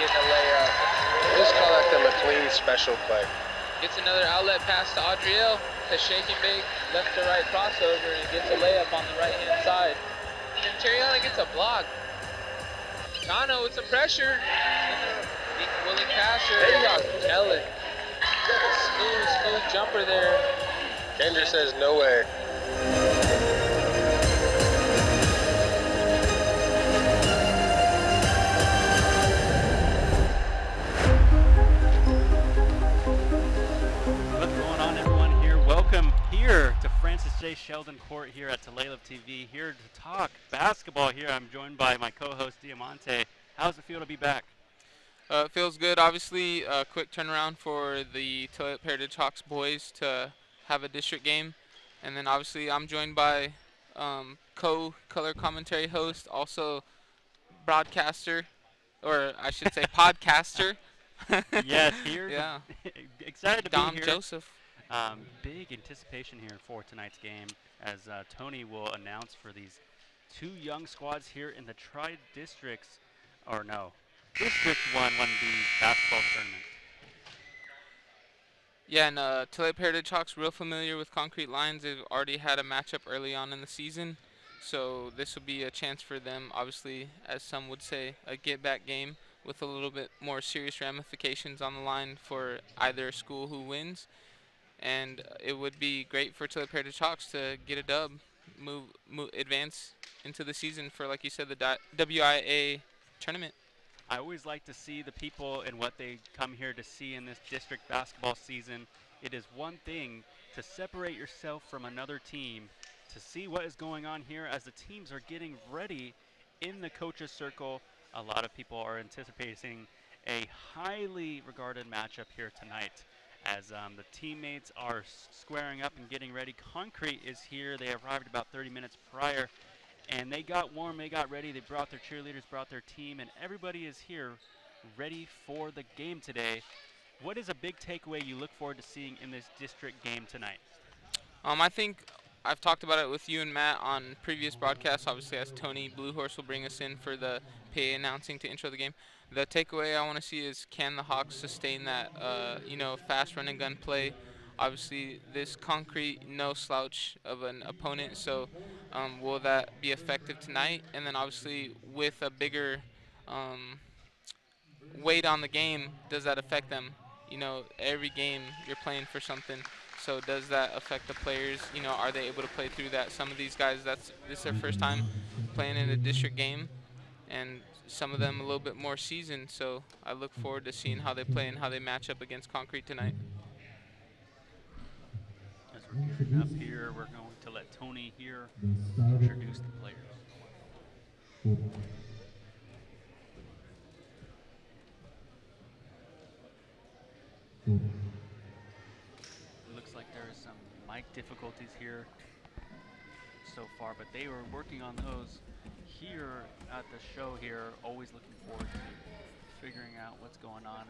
getting a layup. We just call that the McLean special play. Gets another outlet pass to Adriel. A shake and bake, left to right crossover, and gets a layup on the right-hand side. And Terriana gets a block. Tano with some pressure. Willing passer. Ellen. Smooth jumper there. Kendra says no way. What's going on, everyone here? Welcome here to Francy J. Sheldon Court here at Tulalip TV, here to talk basketball here. I'm joined by my co-host Diamante. How's it feel to be back? It feels good. Obviously, a quick turnaround for the Tulalip Heritage Hawks boys to have a district game. And then obviously I'm joined by co-color commentary host, also broadcaster, or I should say podcaster. Yes, here. Yeah. Excited to Dom be here. Joseph. Big anticipation here for tonight's game as Tony will announce for these two young squads here in the Tri-Districts, or no, District 1B basketball tournament. Yeah, and Tulalip Heritage Hawks real familiar with concrete lines. They've already had a matchup early on in the season, so this will be a chance for them, obviously, as some would say, a get-back game with a little bit more serious ramifications on the line for either school who wins. And it would be great for Tulalip Heritage Hawks to get a dub, advance into the season for, like you said, the WIA tournament. I always like to see the people and what they come here to see in this district basketball season. It is one thing to separate yourself from another team, to see what is going on here as the teams are getting ready in the coaches circle. A lot of people are anticipating a highly regarded matchup here tonight as the teammates are squaring up and getting ready. Concrete is here. They arrived about 30 minutes prior. And they got warm, they got ready, they brought their cheerleaders, brought their team, and everybody is here ready for the game today. What is a big takeaway you look forward to seeing in this district game tonight? I think I've talked about it with you and Matt on previous broadcasts, obviously, as Tony Blue Horse will bring us in for the PA announcing to intro the game. The takeaway I want to see is, can the Hawks sustain that, fast run and gun play? Obviously, this concrete, no slouch of an opponent, so will that be effective tonight? And then obviously with a bigger weight on the game, does that affect them? You know, every game you're playing for something, so does that affect the players? You know, are they able to play through that? Some of these guys, this is their first time playing in a district game, and some of them a little bit more seasoned, so I look forward to seeing how they play and how they match up against concrete tonight. As we're gearing up here, we're going to let Tony here introduce the players. It looks like there is some mic difficulties here so far, but they were working on those here at the show here. Always looking forward to figuring out what's going on.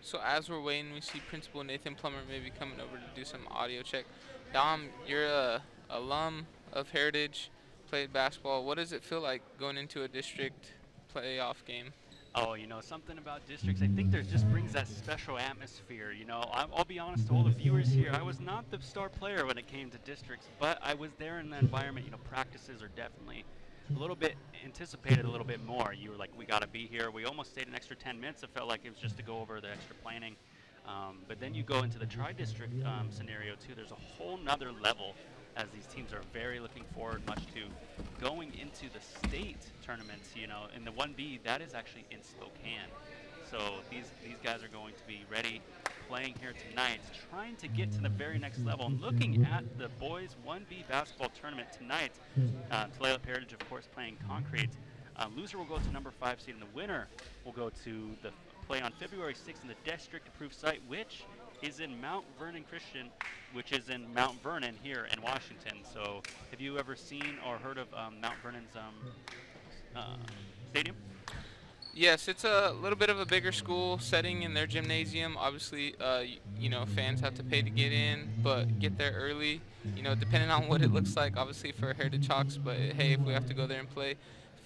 So as we're waiting, we see Principal Nathan Plummer maybe coming over to do some audio check. Dom, you're a alum of Heritage, played basketball. What does it feel like going into a district playoff game? Oh, you know, something about districts, I think there just brings that special atmosphere. You know, I'll be honest to all the viewers here, I was not the star player when it came to districts, but I was there in the environment. You know, practices are definitely a little bit anticipated a little bit more. You were like, we got to be here. We almost stayed an extra 10 minutes. It felt like it was just to go over the extra planning. But then you go into the tri-district scenario too. There's a whole nother level as these teams are very looking forward much to going into the state tournaments. You know, in the 1B, that is actually in Spokane. So these guys are going to be ready, playing here tonight, trying to get to the very next level. And looking at the boys 1B basketball tournament tonight, Tulalip Heritage, of course, playing concrete. Loser will go to number 5 seed, and the winner will go to the play on February 6th in the district-approved site, which is in Mount Vernon Christian, which is in Mount Vernon here in Washington. So have you ever seen or heard of Mount Vernon's stadium? Yes, it's a little bit of a bigger school setting in their gymnasium. Obviously, fans have to pay to get in, but get there early. You know, depending on what it looks like, obviously for Heritage Hawks. But hey, if we have to go there and play,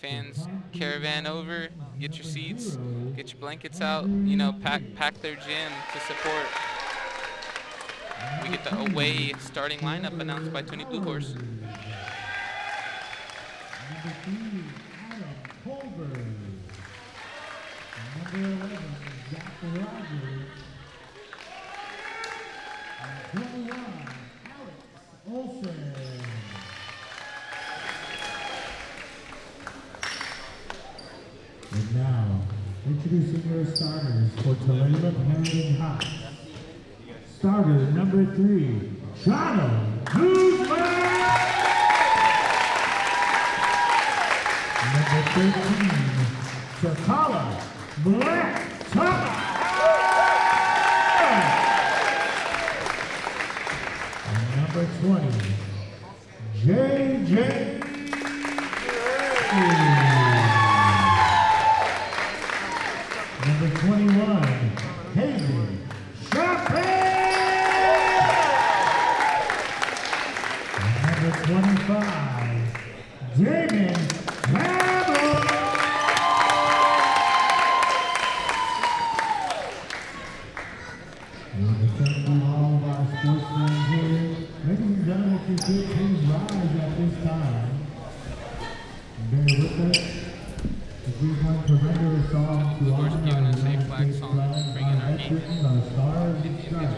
fans caravan over, get your seats, get your blankets out, you know, pack their gym to support. We get the away starting lineup announced by Tony Blue Horse. And now, introducing your starters for Tulalip Heritage Hawks. Starter number 3, Sheldon. Number 13, Tulalip Black Top. And number 20, JJ. Number 21, Haley Champagne. Number 25, Damon Campbell. Thank you all of our sportsmen here. Ladies and gentlemen, if you could please rise at this time. Bear with us. We want to render a song to honor our giving us a United flag States song, flag, bringing our our name veterans, in. our stars and stripes.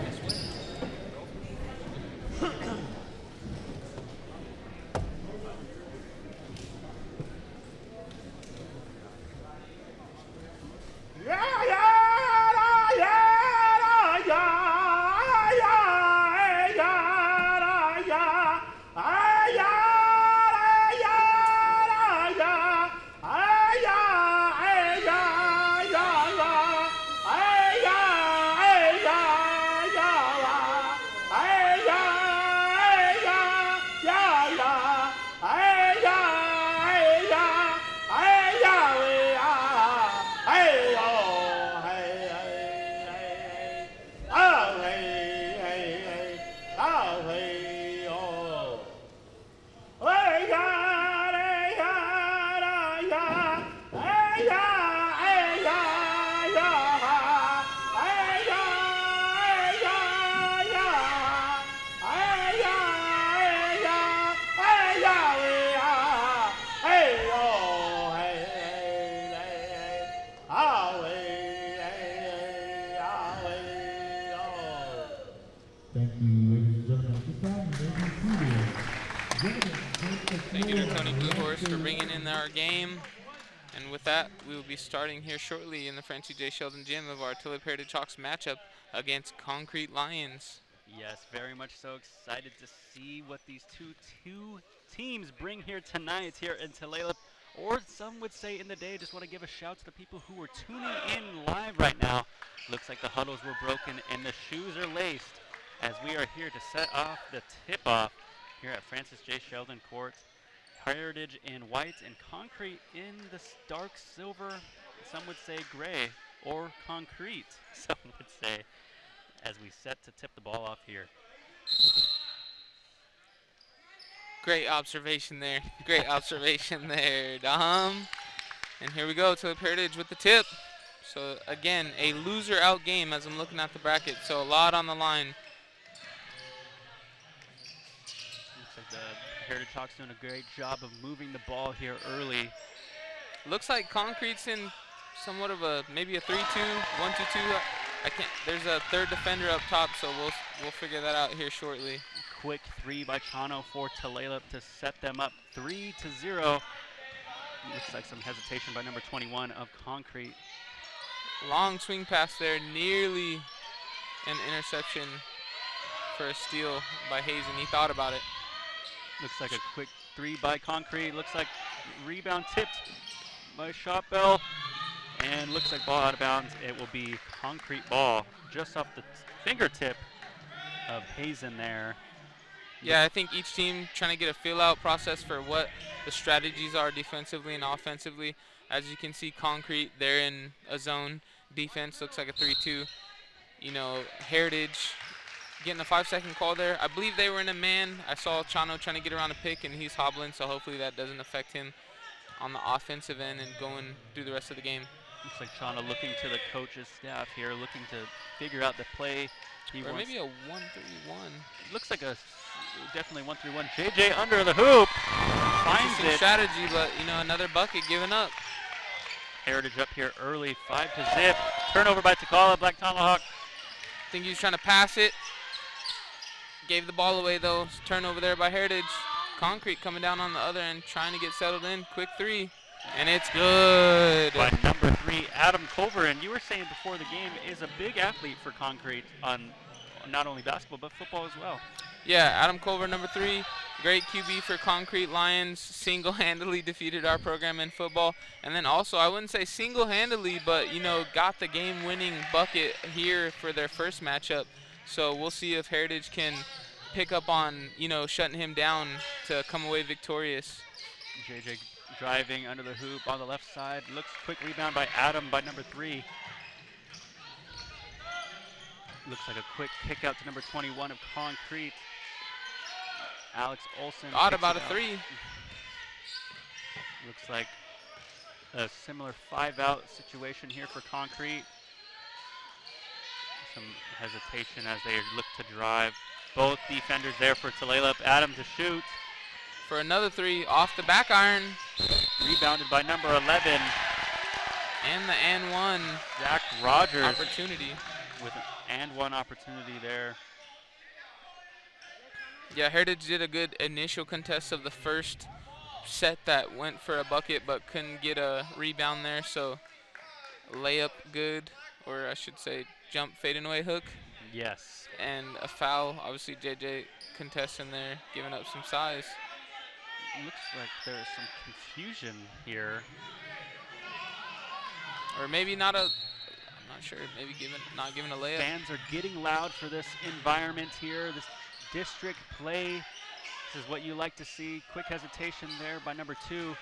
Thank you, ladies and gentlemen. At this time, you may be seated. Thank you to Tony Blue Horse for bringing in our game. And with that, we will be starting here shortly in the Francy J. Sheldon gym of our Tulalip Heritage Hawks matchup against Concrete Lions. Yes, very much so excited to see what these two teams bring here tonight here in Tulalip. Or some would say in the day. Just want to give a shout to the people who are tuning in live right now. Looks like the huddles were broken and the shoes are laced as we are here to set off the tip-off here at Francis J. Sheldon Court. Heritage in white and Concrete in the dark silver, some would say gray, or concrete, some would say, as we set to tip the ball off here. Great observation there. Great observation there, Dom. And here we go, Tulalip Heritage with the tip. So again, a loser out game as I'm looking at the bracket. So a lot on the line. Looks like the Heritage Hawks doing a great job of moving the ball here early. Looks like Concrete's in somewhat of a maybe a 3-2, 1-2-2. I can't. There's a third defender up top, so we'll figure that out here shortly. Quick three by Chano for Tulalip to set them up 3-0. Looks like some hesitation by number 21 of Concrete. Long swing pass there, nearly an interception for a steal by Hayes, and he thought about it. Looks like a quick three by Concrete. Looks like rebound tipped by Shotbell. And looks like ball out of bounds. It will be Concrete ball just off the fingertip of Hazen there. Yeah, I think each team trying to get a feel-out process for what the strategies are defensively and offensively. As you can see, Concrete, they're in a zone defense. Looks like a 3-2. You know, Heritage getting a 5-second call there. I believe they were in a man. I saw Chano trying to get around a pick, and he's hobbling, so hopefully that doesn't affect him. on the offensive end and going through the rest of the game. Looks like Chana looking to the coach's staff here, looking to figure out the play. Or maybe a 1-3-1. Looks like a definitely 1-3-1. JJ under the hoop. Finds it. Strategy, but you know, another bucket given up. Heritage up here early, 5-0. Turnover by Tulalip, Black Tomahawk. I think he was trying to pass it. Gave the ball away though. Turnover there by Heritage. Concrete coming down on the other end, trying to get settled in. Quick three, and it's good. By number 3, Adam Culver. And you were saying before the game is a big athlete for Concrete on not only basketball but football as well. Yeah, Adam Culver, number 3, great QB for Concrete Lions. Single-handedly defeated our program in football, and then also I wouldn't say single-handedly, but you know, got the game-winning bucket here for their first matchup. So we'll see if Heritage can pick up on, you know, shutting him down to come away victorious. JJ driving under the hoop on the left side. Looks quick rebound by Adam by number 3. Looks like a quick kick out to number 21 of Concrete. Alex Olson. Thought about a 3. Looks like a similar 5-out situation here for Concrete. Some hesitation as they look to drive. Both defenders there for Tulalip. Adam to shoot. For another 3 off the back iron. Rebounded by number 11. And the and one. Zach Rogers. Opportunity. With an and one opportunity there. Yeah, Heritage did a good initial contest of the first set that went for a bucket but couldn't get a rebound there. So layup good, or I should say jump fade and away hook. Yes. And a foul. Obviously JJ contesting there, giving up some size. Looks like there's some confusion here. Or maybe not a, I'm not sure, maybe not giving a layup. Fans are getting loud for this environment here, this district play. This is what you like to see. Quick hesitation there by number 2.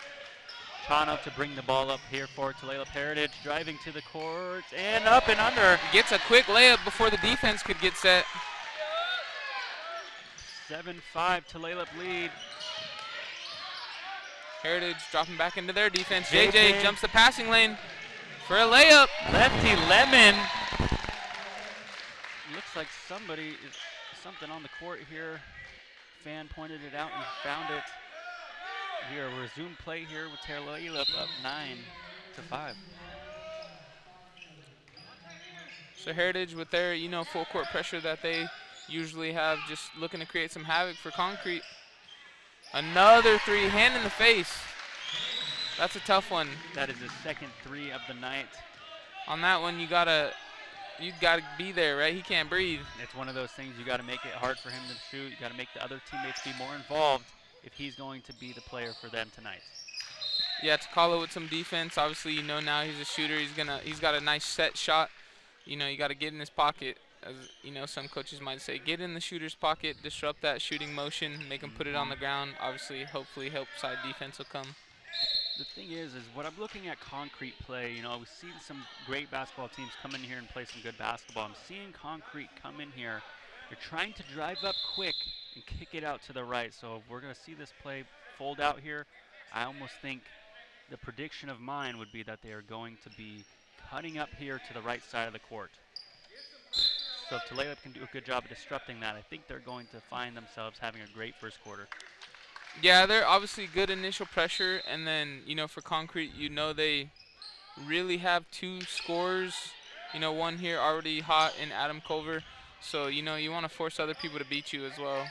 Chana to bring the ball up here for Tulalip Heritage, driving to the court and up and under. Gets a quick layup before the defense could get set. 7-5 Tulalip lead. Heritage dropping back into their defense. JJ jumps the passing lane for a layup. Lefty Lemon. Looks like something on the court here. Fan pointed it out and found it. We are resume play here with Tulalip up 9-5. So Heritage with their, you know, full court pressure that they usually have, just looking to create some havoc for Concrete. Another 3, hand in the face. That's a tough one. That is the second 3 of the night. On that one, you gotta be there, right? He can't breathe. It's one of those things, you gotta make it hard for him to shoot. You gotta make the other teammates be more involved if he's going to be the player for them tonight. Yeah, Takala with some defense. Obviously, you know now he's a shooter. He's got a nice set shot. You know, you got to get in his pocket. As you know, some coaches might say, get in the shooter's pocket, disrupt that shooting motion, make him put it on the ground. Obviously, hopefully, help side defense will come. The thing is when I'm looking at Concrete play, you know, we've seen some great basketball teams come in here and play some good basketball. I'm seeing Concrete come in here. They're trying to drive up quick and kick it out to the right. So if we're going to see this play fold out here, I almost think the prediction of mine would be that they are going to be cutting up here to the right side of the court. So if Tulalip can do a good job of disrupting that, I think they're going to find themselves having a great first quarter. Yeah, they're obviously good initial pressure, and then, you know, for Concrete, you know, they really have 2 scorers. You know, one here already hot in Adam Culver. So, you know, you want to force other people to beat you as well.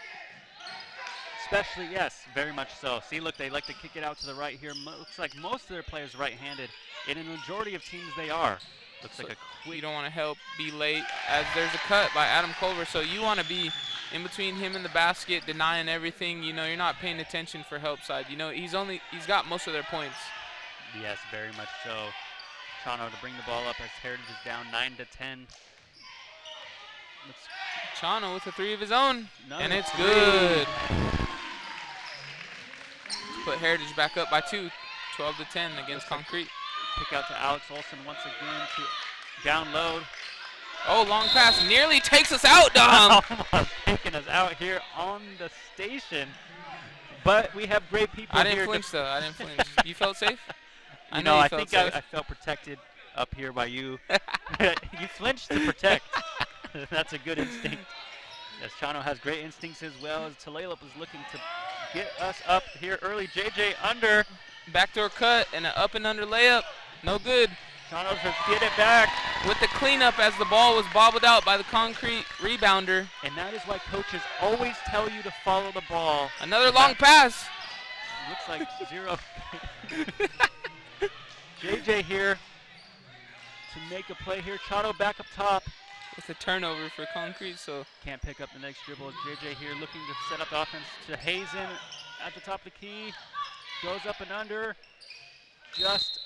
Especially, yes, very much so. See, look, they like to kick it out to the right here. Looks like most of their players right-handed. In a majority of teams, they are. Looks like a quick. You don't want to help be late, as there's a cut by Adam Culver. So you want to be in between him and the basket, denying everything. You know, you're not paying attention for help side. You know, he's got most of their points. Yes, very much so. Chano to bring the ball up as Heritage is down 9-10. Chano with a 3 of his own, and it's 3. good. Put Heritage back up by 2, 12-10 against Concrete. Pick out to Alex Olson once again to download. Oh, long pass nearly takes us out, Dom. Almost taking us out here on the station. but we have great people I here. didn't flinch though. I didn't flinch. You felt safe? I know. I think I felt protected up here by you. You flinched to protect. That's a good instinct. As Chano has great instincts as well, as Tulalip is looking to get us up here early. JJ under. Backdoor cut and an up and under layup. No good. Chano has get it back. With the cleanup as the ball was bobbled out by the concrete rebounder. And that is why coaches always tell you to follow the ball. Another long pass. Looks like 0. JJ here to make a play here. Chano back up top. With a turnover for concrete, so can't pick up the next dribble. JJ here looking to set up the offense to Hazen at the top of the key. Goes up and under. Just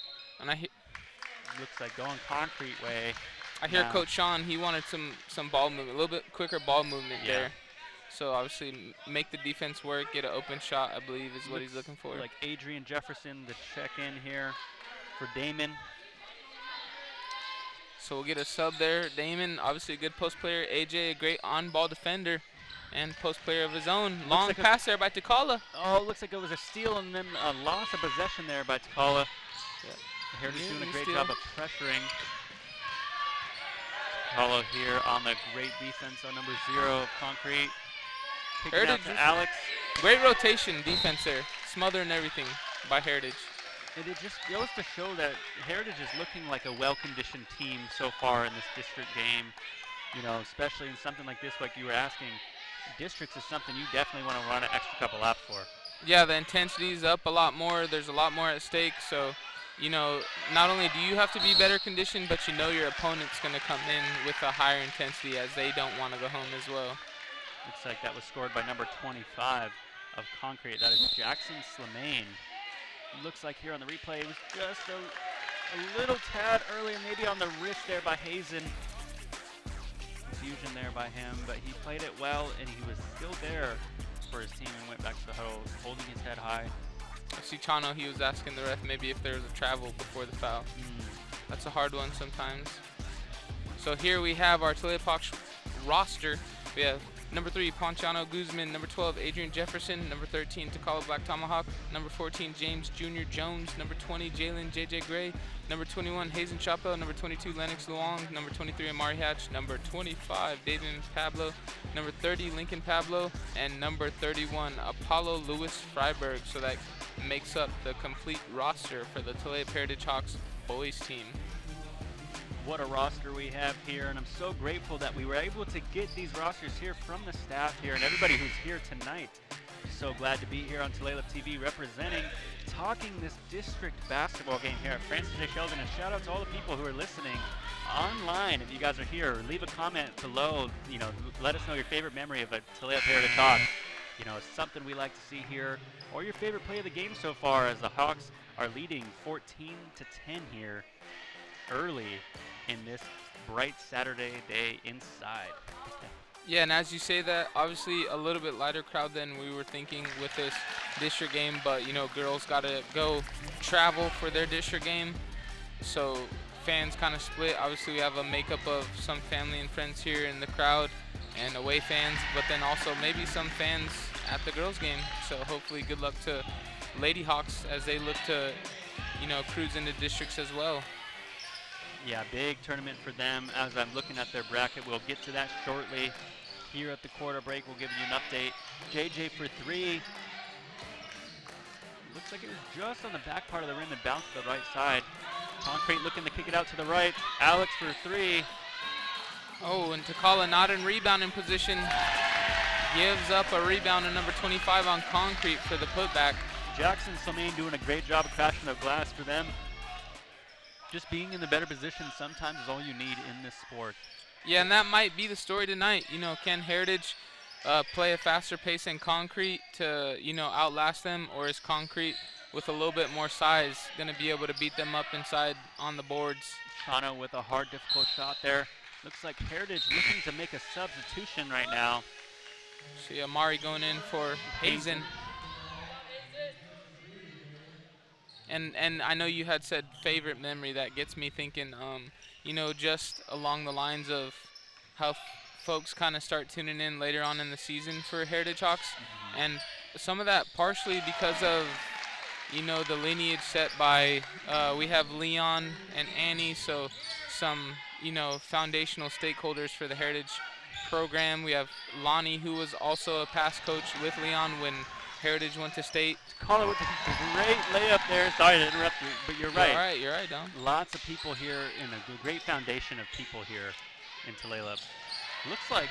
looks like going concrete way. I hear Coach Sean, he wanted some ball movement, a little bit quicker ball movement there. So obviously make the defense work, get an open shot, I believe is what he's looking for. Like Adrian Jefferson to check in here for Damon. So we'll get a sub there. Damon, obviously a good post player. AJ, a great on-ball defender and post player of his own. Long pass there by Takala. Oh, it looks like it was a steal and then a loss of possession there by Takala. Yeah. Heritage doing a great job of pressuring. Takala here on the great defense on number 0 of concrete. Kicking out to Alex. Great rotation defense there. Smothering everything by Heritage. It just goes to show that Heritage is looking like a well-conditioned team so far in this district game. You know, especially in something like this, like you were asking. Districts is something you definitely want to run an extra couple laps for. Yeah, the intensity is up a lot more. There's a lot more at stake. So, you know, not only do you have to be better conditioned, but you know your opponent's going to come in with a higher intensity as they don't want to go home as well. Looks like that was scored by number 25 of concrete. That is Jackson Slimane. Looks like here on the replay it was just a little tad early, maybe on the wrist there by Hazen. Confusion there by him, but he played it well and he was still there for his team and went back to the huddle, holding his head high. I see Chano, he was asking the ref maybe if there was a travel before the foul. That's a hard one sometimes. So here we have our Tulalip Hawks roster. We have number 3, Ponchano Guzman. Number 12, Adrian Jefferson. Number 13, Takala Black Tomahawk. Number 14, James Jr. Jones. Number 20, Jalen JJ Gray. Number 21, Hazen Chappell. Number 22, Lennox Luong. Number 23, Amari Hatch. Number 25, David Pablo. Number 30, Lincoln Pablo. And number 31, Apollo Lewis Freiberg. So that makes up the complete roster for the Tulalip Heritage Hawks boys team. What a roster we have here, and I'm so grateful that we were able to get these rosters here from the staff here and everybody who's here tonight. So glad to be here on Tulalip TV representing, talking this district basketball game here at Francy J. Sheldon, and shout out to all the people who are listening online. If you guys are here, leave a comment below, you know, let us know your favorite memory of a Tulalip Heritage Hawk. You know, it's something we like to see here, or your favorite play of the game so far as the Hawks are leading 14-10 here early in this bright Saturday day inside. Yeah, and as you say that, obviously a little bit lighter crowd than we were thinking with this district game, but you know, girls got to go travel for their district game, so fans kind of split. Obviously we have a makeup of some family and friends here in the crowd and away fans, but then also maybe some fans at the girls game. So hopefully good luck to Lady Hawks as they look to, you know, cruise into districts as well. Yeah, big tournament for them. As I'm looking at their bracket, we'll get to that shortly. Here at the quarter break, we'll give you an update. JJ for 3. Looks like it was just on the back part of the rim and bounced to the right side. Concrete looking to kick it out to the right. Alex for 3. Oh, and Takala not in rebounding position. Gives up a rebound to number 25 on concrete for the putback. Jackson Slimane doing a great job of crashing the glass for them. Just being in the better position sometimes is all you need in this sport. Yeah, and that might be the story tonight. You know, can Heritage play a faster pace than concrete to, you know, outlast them, or is concrete with a little bit more size going to be able to beat them up inside on the boards? Chano with a hard, difficult shot there. Looks like Heritage looking to make a substitution right now. See Amari going in for Hazen. And I know you had said favorite memory. That gets me thinking, you know, just along the lines of how folks kind of start tuning in later on in the season for Heritage Hawks. And some of that partially because of, you know, the lineage set by, we have Leon and Annie, so some, you know, foundational stakeholders for the Heritage program. We have Lonnie, who was also a past coach with Leon when Heritage went to state. Call it with a great layup there. Sorry to interrupt you, but you're right. You're right, Don. Lots of people here and a great foundation of people here in Tulalip. Looks like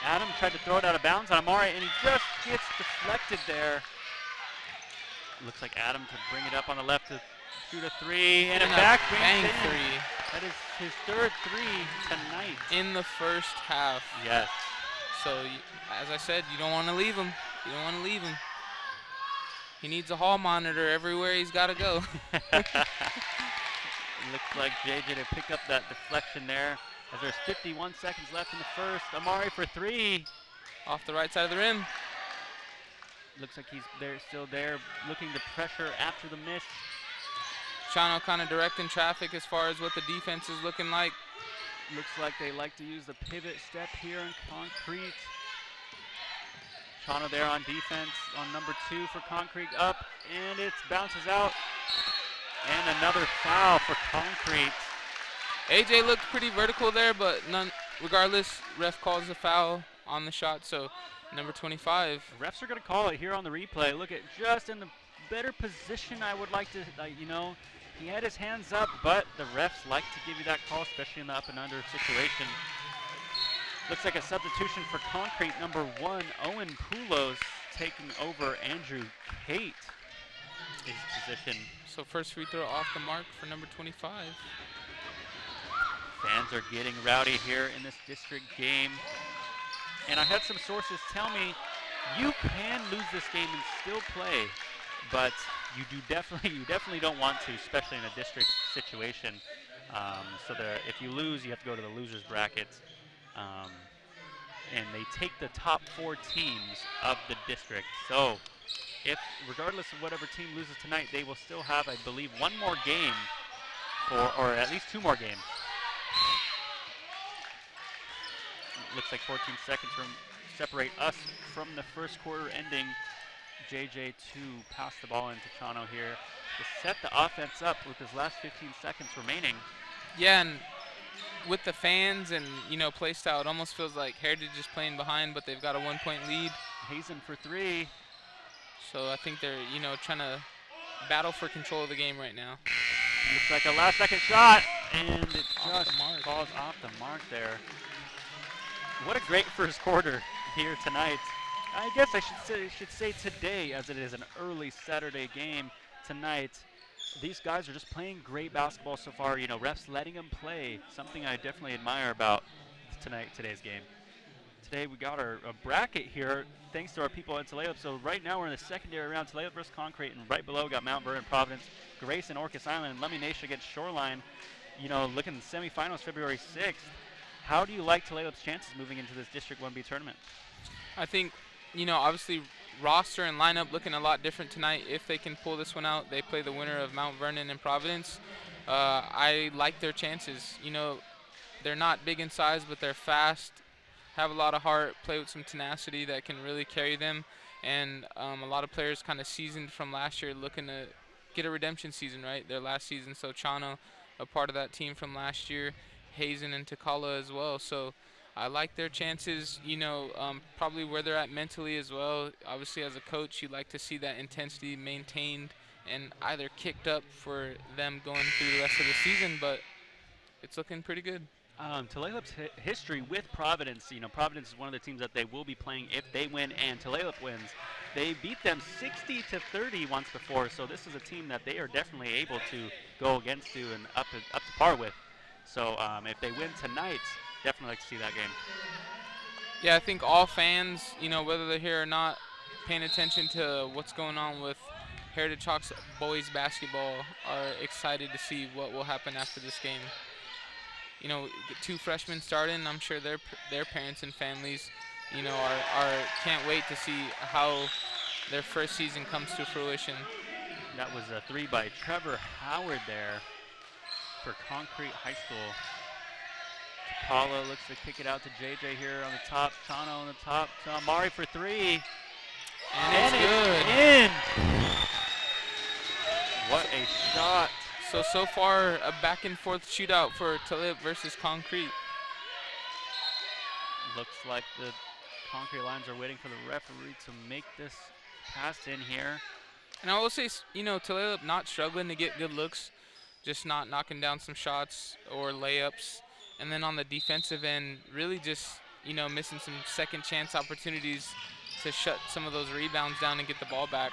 Adam tried to throw it out of bounds on Amari, and he just gets deflected there. Looks like Adam to bring it up on the left to shoot a three, and a back bang in. three. That is his third three tonight. In the first half. Yes. So, as I said, you don't want to leave him. You don't want to leave him. He needs a hall monitor everywhere he's got to go. Looks like JJ to pick up that deflection there, as there's 51 seconds left in the first. Amari for three. Off the right side of the rim. Looks like he's there, still there, looking to pressure after the miss. Chano kind of directing traffic as far as what the defense is looking like. Looks like they like to use the pivot step here in Concrete. Chano there on defense on number 2 for Concrete, up, and it bounces out. And another foul for Concrete. AJ looked pretty vertical there, but regardless, ref calls a foul on the shot, so number 25. The refs are going to call it here on the replay. Look at just in the better position I would like to, you know, he had his hands up, but the refs like to give you that call, especially in the up and under situation. Looks like a substitution for Concrete. Number 1, Owen Poulos, taking over Andrew Kate, his position. So first free throw off the mark for number 25. Fans are getting rowdy here in this district game. And I had some sources tell me you can lose this game and still play, but you definitely don't want to, especially in a district situation. So if you lose, you have to go to the losers brackets. And they take the top 4 teams of the district. So if, regardless of whatever team loses tonight, they will still have, I believe, 1 more game, or at least 2 more games. Looks like 14 seconds separate us from the first quarter ending. JJ to pass the ball into Chano here to set the offense up with his last 15 seconds remaining. Yeah, and with the fans and, you know, play style, it almost feels like Heritage is playing behind, but they've got a 1-point lead. Hazen for 3. So I think they're, you know, trying to battle for control of the game right now. Looks like a last-second shot, and it just falls off the mark there. What a great first quarter here tonight. I guess I should say today, as it is an early Saturday game tonight. These guys are just playing great basketball so far. You know, refs letting them play, something I definitely admire about today's game. Today we got a bracket here, thanks to our people at Tulalip. So right now we're in the secondary round, Tulalip versus Concrete, and right below we got Mount Vernon, Providence, Grace, and Orcas Island, and Lummi Nation against Shoreline. You know, looking at the semifinals February 6th. How do you like Tulalip's chances moving into this District 1B tournament? I think, you know, obviously roster and lineup looking a lot different tonight. If they can pull this one out, they play the winner of Mount Vernon and Providence. I like their chances. You know, they're not big in size, but they're fast, have a lot of heart, play with some tenacity that can really carry them. And a lot of players kind of seasoned from last year looking to get a redemption season, right? Their last season. So Chano, a part of that team from last year. Hazen and Takala as well. So I like their chances, you know, probably where they're at mentally as well. Obviously, as a coach, you like to see that intensity maintained and either kicked up for them going through the rest of the season, but it's looking pretty good. Tulalip's history with Providence, you know, Providence is one of the teams that they will be playing if they win and Tulalip wins. They beat them 60-30 once before, so this is a team that they are definitely able to go against and up to par with. So if they win tonight, definitely like to see that game. Yeah, I think all fans, you know, whether they're here or not, paying attention to what's going on with Heritage Hawks boys basketball are excited to see what will happen after this game. You know, 2 freshmen starting, I'm sure their parents and families, you know, can't wait to see how their first season comes to fruition. That was a 3 by Trevor Howard there for Concrete High School. Takala looks to kick it out to JJ here on the top. Chano on the top. To Amari for 3. And it's good. In. What a shot. So far, a back and forth shootout for Tulalip versus Concrete. Looks like the Concrete Lions are waiting for the referee to make this pass in here. And I will say, you know, Tulalip not struggling to get good looks, just not knocking down some shots or layups. And then on the defensive end, really just, you know, missing some second chance opportunities to shut some of those rebounds down and get the ball back.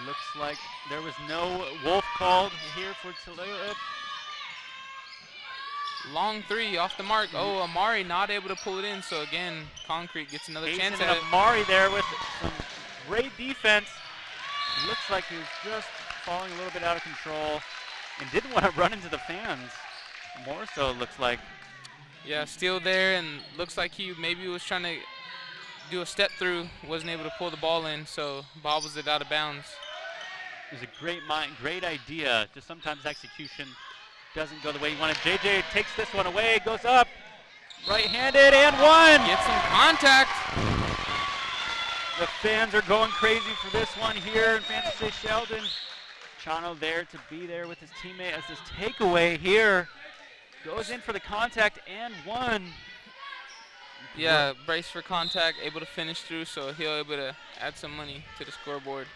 Looks like there was no wolf called here for Tulalip. Long three off the mark. Oh, Amari not able to pull it in. So again, Concrete gets another chance at it. Amari there with some great defense. Looks like he was just falling a little bit out of control and didn't want to run into the fans. More so, it looks like. Yeah, steal there, and looks like he maybe was trying to do a step through, wasn't able to pull the ball in, so bobbles it out of bounds. It was a great mind, great idea. Just sometimes execution doesn't go the way you want it. JJ takes this one away, goes up, right-handed, and one. Get some contact. The fans are going crazy for this one here in Francy J. Sheldon. Chano there to be there with his teammate as this takeaway here. Goes in for the contact and one. Yeah, brace for contact, able to finish through, so he'll able to add some money to the scoreboard.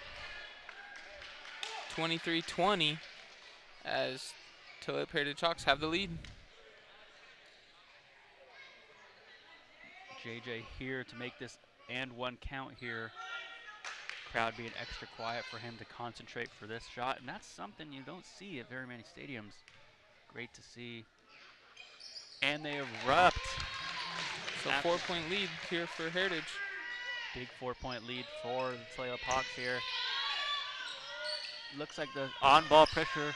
23-20 as Tulalip Heritage Hawks have the lead. JJ here to make this and one count here. Crowd being extra quiet for him to concentrate for this shot, and that's something you don't see at very many stadiums. Great to see. And they erupt. So 4-point lead here for Heritage. Big 4-point lead for the Tulalip Hawks here. Looks like the on-ball pressure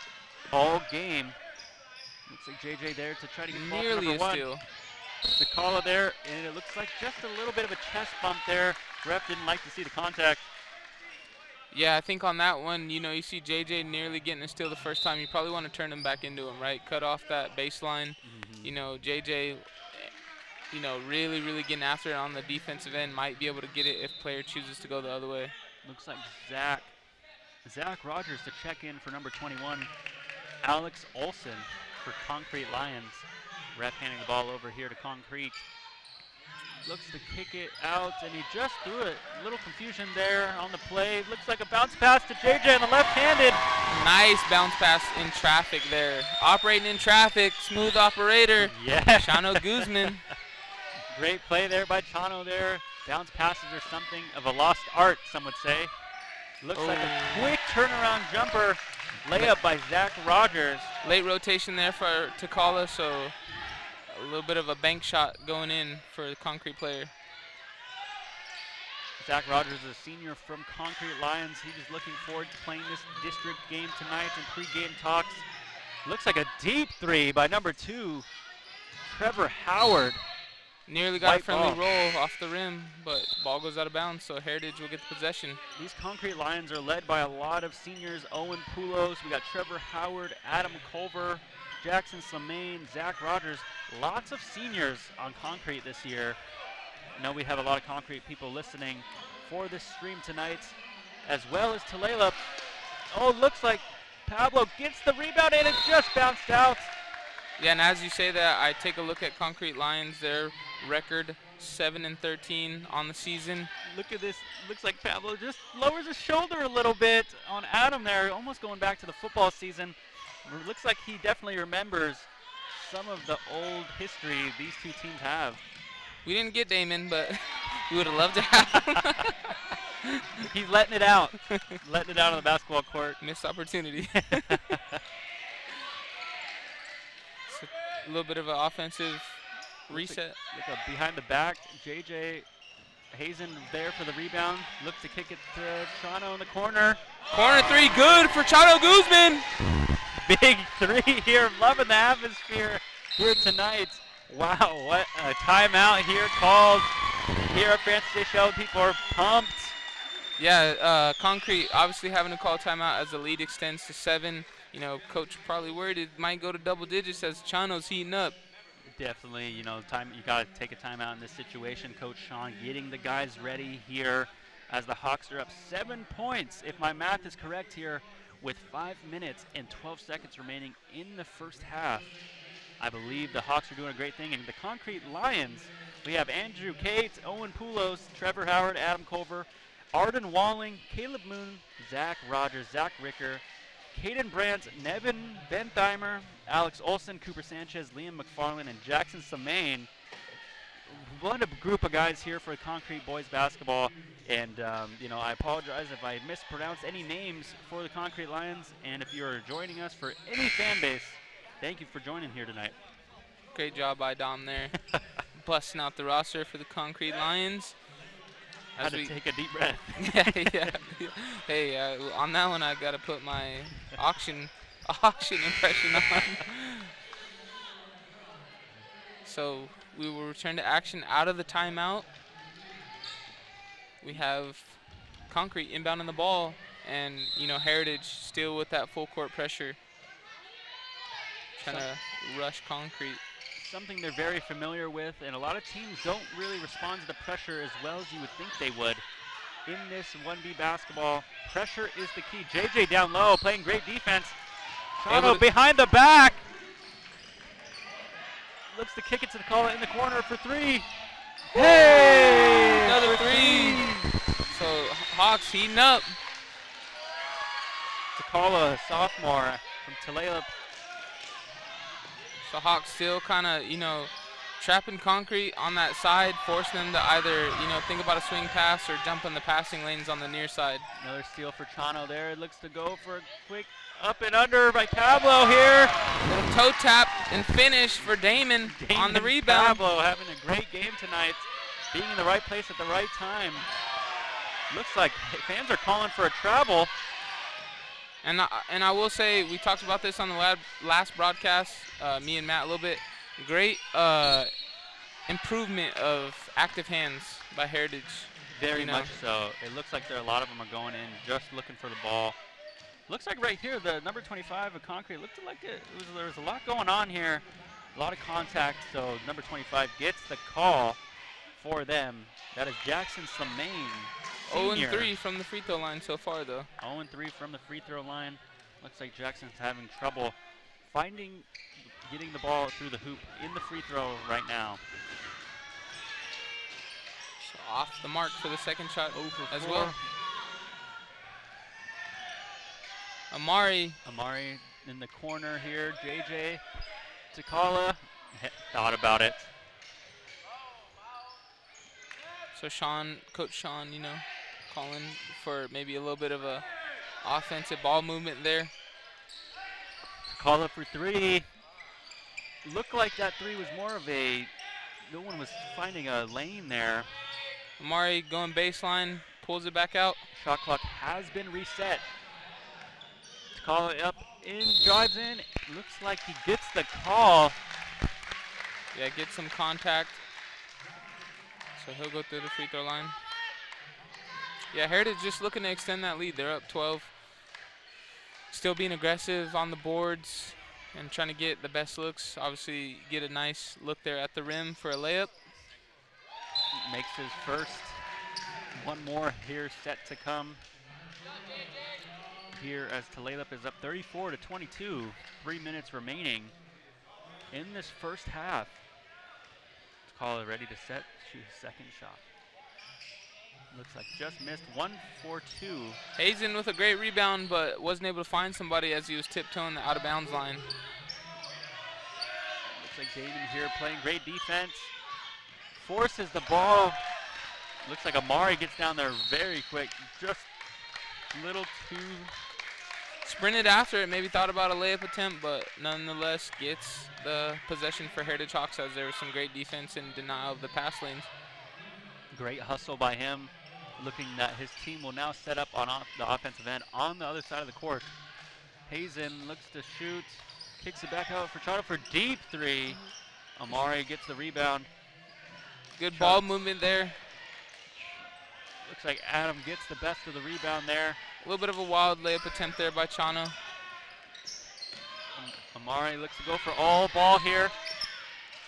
all game. Looks like JJ there to try to get the ball Nearly number a one. steal. Sakala there, and it looks like just a little bit of a chest bump there. Ref didn't like to see the contact. Yeah, I think on that one, you know, you see JJ nearly getting a steal the first time. You probably want to turn him back into him, right? Cut off that baseline. You know, JJ, you know, really getting after it on the defensive end. Might be able to get it if player chooses to go the other way. Looks like Zach Rogers to check in for number 21. Alex Olson for Concrete Lions. Ref handing the ball over here to Concrete. Looks to kick it out, and he just threw it. A little confusion there on the play. Looks like a bounce pass to JJ on the left-handed. Nice bounce pass in traffic there. Operating in traffic, smooth operator. Yeah. Chano Guzman. Great play there by Chano there. Bounce passes are something of a lost art, some would say. Looks like a quick turnaround jumper. Layup by Zach Rogers. Late rotation there for Takala, so a little bit of a bank shot going in for the Concrete player. Zach Rogers is a senior from Concrete Lions. He's just looking forward to playing this district game tonight in pre-game talks. Looks like a deep three by number 2, Trevor Howard. Nearly got a friendly ball. roll off the rim, but ball goes out of bounds, so Heritage will get the possession. These Concrete Lions are led by a lot of seniors. Owen Poulos, we got Trevor Howard, Adam Culver, Jackson Slamain, Zach Rogers. Lots of seniors on Concrete this year. I know we have a lot of Concrete people listening for this stream tonight, as well as Tulalip. Oh, looks like Pablo gets the rebound and it just bounced out. Yeah, and as you say that, I take a look at Concrete Lions, their record 7-13 on the season. Look at this. Looks like Pablo just lowers his shoulder a little bit on Adam there, almost going back to the football season. Looks like he definitely remembers some of the old history these two teams have. We didn't get Damon, but we would have loved to have him. He's letting it out. Letting it out on the basketball court. Missed opportunity. A little bit of an offensive reset. Look up behind the back. JJ Hazen there for the rebound. Looks to kick it to Chano in the corner. Corner three, good for Chano Guzman. Big three here. Loving the atmosphere here tonight. Wow, what a timeout here called here at Francy J. Sheldon. People are pumped. Yeah, Concrete obviously having to call timeout as the lead extends to 7. You know, coach probably worried it might go to double digits as Chano's heating up. Definitely, you know, you got to take a timeout in this situation. Coach Sean getting the guys ready here as the Hawks are up 7 points, if my math is correct here, with 5 minutes and 12 seconds remaining in the first half. I believe the Hawks are doing a great thing. And the Concrete Lions, we have Andrew Cates, Owen Poulos, Trevor Howard, Adam Culver, Arden Walling, Caleb Moon, Zach Rogers, Zach Ricker, Caden Brandt, Nevin Bentheimer, Alex Olson, Cooper Sanchez, Liam McFarland, and Jackson Samain. What a group of guys here for Concrete boys basketball. And, you know, I apologize if I mispronounced any names for the Concrete Lions. And if you're joining us for any fan base, thank you for joining here tonight. Great job by Dom there. Busting out the roster for the Concrete Lions. Had to take a deep breath. yeah. Hey, on that one, I got to put my auction impression on. So we will return to action out of the timeout. We have Concrete inbounding the ball, and, you know, Heritage still with that full court pressure. Trying to rush Concrete. Something they're very familiar with, and a lot of teams don't really respond to the pressure as well as you would think they would. In this 1B basketball, pressure is the key. JJ down low, playing great defense. Toronto behind the back. Looks to kick it to the caller in the corner for 3. Hey! Another 3. So Hawks heating up. Takala, sophomore from Tulalip. So Hawks still kind of, you know, trapping Concrete on that side, forcing them to either, you know, think about a swing pass or jump in the passing lanes on the near side. Another steal for Chano there. It looks to go for a quick up and under by Pablo here. Little toe tap and finish for Damon on the rebound. Pablo having a great game tonight, being in the right place at the right time. Looks like fans are calling for a travel. And I will say, we talked about this on the last broadcast, me and Matt a little bit. Great improvement of active hands by Heritage. Very much so. It looks like a lot of them are going in just looking for the ball. Looks like right here, the number 25 of Concrete looked like there was a lot going on here. A lot of contact, so number 25 gets the call for them. That is Jackson Samain. 0-3 from the free throw line so far, though. 0-3 from the free throw line. Looks like Jackson's having trouble getting the ball through the hoop in the free throw right now. So off the mark for the second shot as 4. well. Amari in the corner here. JJ Takala thought about it. So Coach Sean, you know, calling for maybe a little bit of a offensive ball movement there. Call up for 3. Looked like that 3 was more of no one was finding a lane there. Amari going baseline, pulls it back out. Shot clock has been reset. Call it up, drives in. Looks like he gets the call. Yeah, gets some contact. So he'll go through the free throw line. Yeah, Heritage just looking to extend that lead. They're up 12. Still being aggressive on the boards and trying to get the best looks. Obviously, get a nice look there at the rim for a layup. Makes his first. One more here set to come. Here as Tulalip is up 34-22. 3 minutes remaining in this first half. Call it ready to set. Shoot his second shot. Looks like just missed. 1-4-2. Hazen with a great rebound, but wasn't able to find somebody as he was tiptoeing the out of bounds line. Looks like Damon here playing great defense. Forces the ball. Looks like Amari gets down there very quick. Just a little too. Sprinted after it, maybe thought about a layup attempt, but nonetheless gets the possession for Heritage Hawks as there was some great defense and denial of the pass lanes. Great hustle by him, looking that his team will now set up on the offensive end on the other side of the court. Hazen looks to shoot, kicks it back out for Chano for deep 3. Amari gets the rebound. Good ball movement there. Looks like Adam gets the best of the rebound there. A little bit of a wild layup attempt there by Chano. Amari looks to go for all ball here.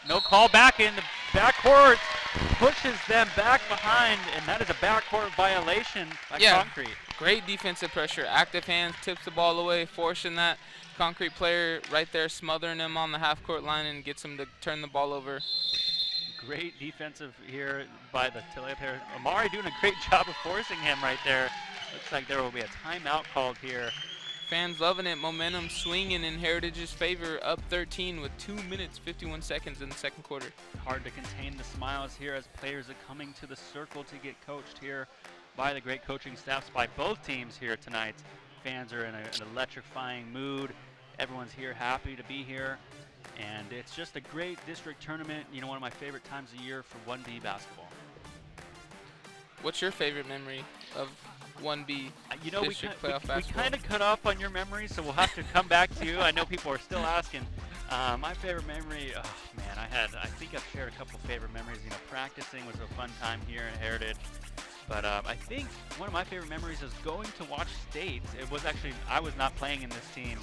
No call back in the backcourt. pushes them back behind, and that is a backcourt violation by Concrete. Great defensive pressure. Active hands, tips the ball away, forcing that Concrete player right there, smothering him on the half-court line and gets him to turn the ball over. Great defensive here by the Tulalip Heritage. Amari doing a great job of forcing him right there. Looks like there will be a timeout called here. Fans loving it. Momentum swinging in Heritage's favor, up 13 with 2 minutes, 51 seconds in the second quarter. Hard to contain the smiles here as players are coming to the circle to get coached here by the great coaching staffs by both teams here tonight. Fans are in an electrifying mood. Everyone's here happy to be here. And it's just a great district tournament, you know, one of my favorite times of year for 1B basketball. What's your favorite memory of 1B you know, district playoff basketball? We kind of cut off on your memories, so we'll have to come back to you. I know people are still asking. My favorite memory, oh man, I think I've shared a couple favorite memories. You know, practicing was a fun time here in Heritage. But I think one of my favorite memories is going to watch State. It was actually, I was not playing in this team,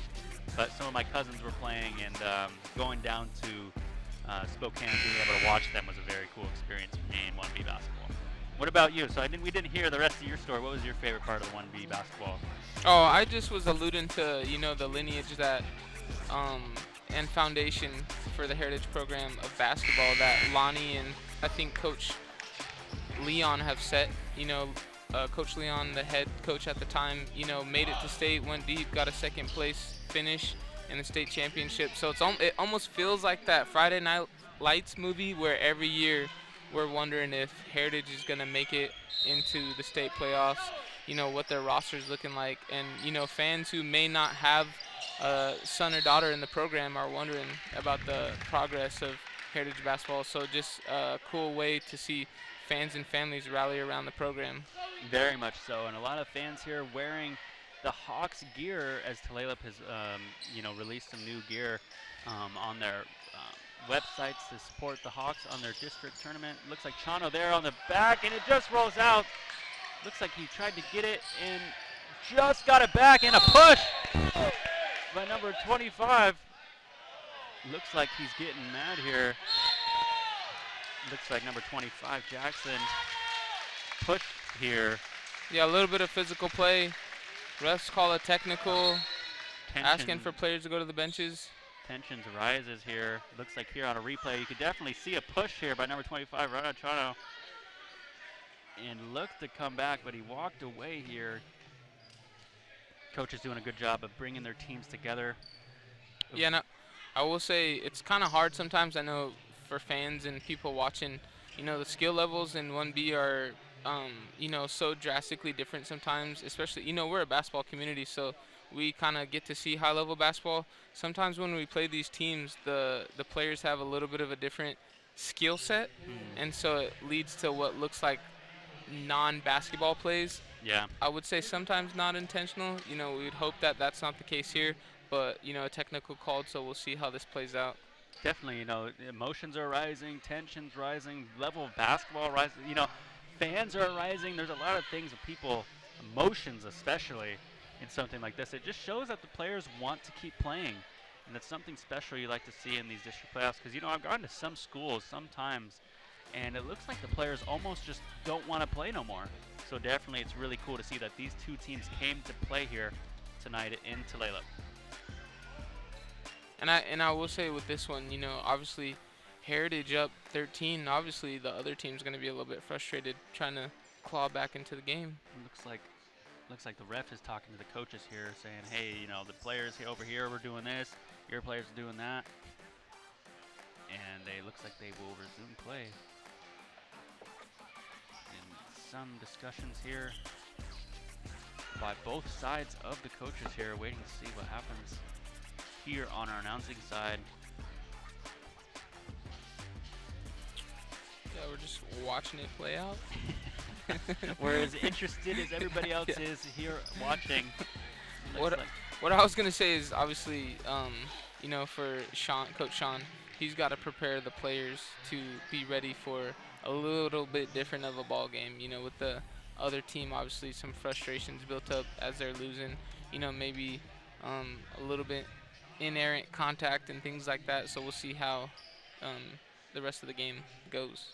but some of my cousins were playing, and going down to Spokane, being able to watch them was a very cool experience for me in 1B basketball. What about you? So we didn't hear the rest of your story. What was your favorite part of the 1B basketball? Oh, I just was alluding to, you know, the lineage that and foundation for the Heritage program of basketball that Lonnie and I think Coach Leon have set. You know, Coach Leon, the head coach at the time, you know, made it to state, went deep, got a second place finish in the state championship. So it almost feels like that Friday Night Lights movie where every year we're wondering if Heritage is going to make it into the state playoffs, you know, what their roster is looking like. And, you know, fans who may not have a son or daughter in the program are wondering about the progress of Heritage basketball. So just a cool way to see fans and families rally around the program. Very much so, and a lot of fans here wearing the Hawks gear as Tulalip has, you know, released some new gear on their websites to support the Hawks on their district tournament. Looks like Chano there on the back, and it just rolls out. Looks like he tried to get it and just got it back, and a push by number 25. Looks like he's getting mad here. Looks like number 25, Jackson, pushed here. Yeah, a little bit of physical play. Refs call a technical, asking for players to go to the benches. Tensions rises here. Looks like here on a replay, you could definitely see a push here by number 25, right on Chano. And looked to come back, but he walked away here. Coach is doing a good job of bringing their teams together. Yeah, no, I will say it's kind of hard sometimes. I know for fans and people watching, you know, the skill levels in 1B are, you know, so drastically different sometimes, especially, you know, we're a basketball community, so we kind of get to see high-level basketball. Sometimes when we play these teams, the players have a little bit of a different skill set, and so it leads to what looks like non-basketball plays. Yeah. I would say sometimes not intentional. You know, we would hope that that's not the case here, but, you know, a technical called, so we'll see how this plays out. Definitely, you know, emotions are rising, tensions rising, level of basketball rising. You know, fans are rising. There's a lot of things of people, emotions especially, in something like this. It just shows that the players want to keep playing, and that's something special you like to see in these district playoffs. Because, you know, I've gone to some schools sometimes, and it looks like the players almost just don't want to play no more. So definitely it's really cool to see that these two teams came to play here tonight in Tulalip. And I will say with this one, you know, obviously Heritage up 13. Obviously the other team's going to be a little bit frustrated trying to claw back into the game. Looks like the ref is talking to the coaches here, saying, hey, you know, the players over here were doing this, your players are doing that. And they looks like they will resume play. And some discussions here by both sides of the coaches here, waiting to see what happens here on our announcing side. Yeah, we're just watching it play out. We're as interested as everybody else is here watching. What I was gonna say is obviously, you know, for Coach Sean, he's got to prepare the players to be ready for a little bit different of a ball game. You know, with the other team, obviously some frustrations built up as they're losing. You know, maybe a little bit inerrant contact and things like that. So we'll see how the rest of the game goes.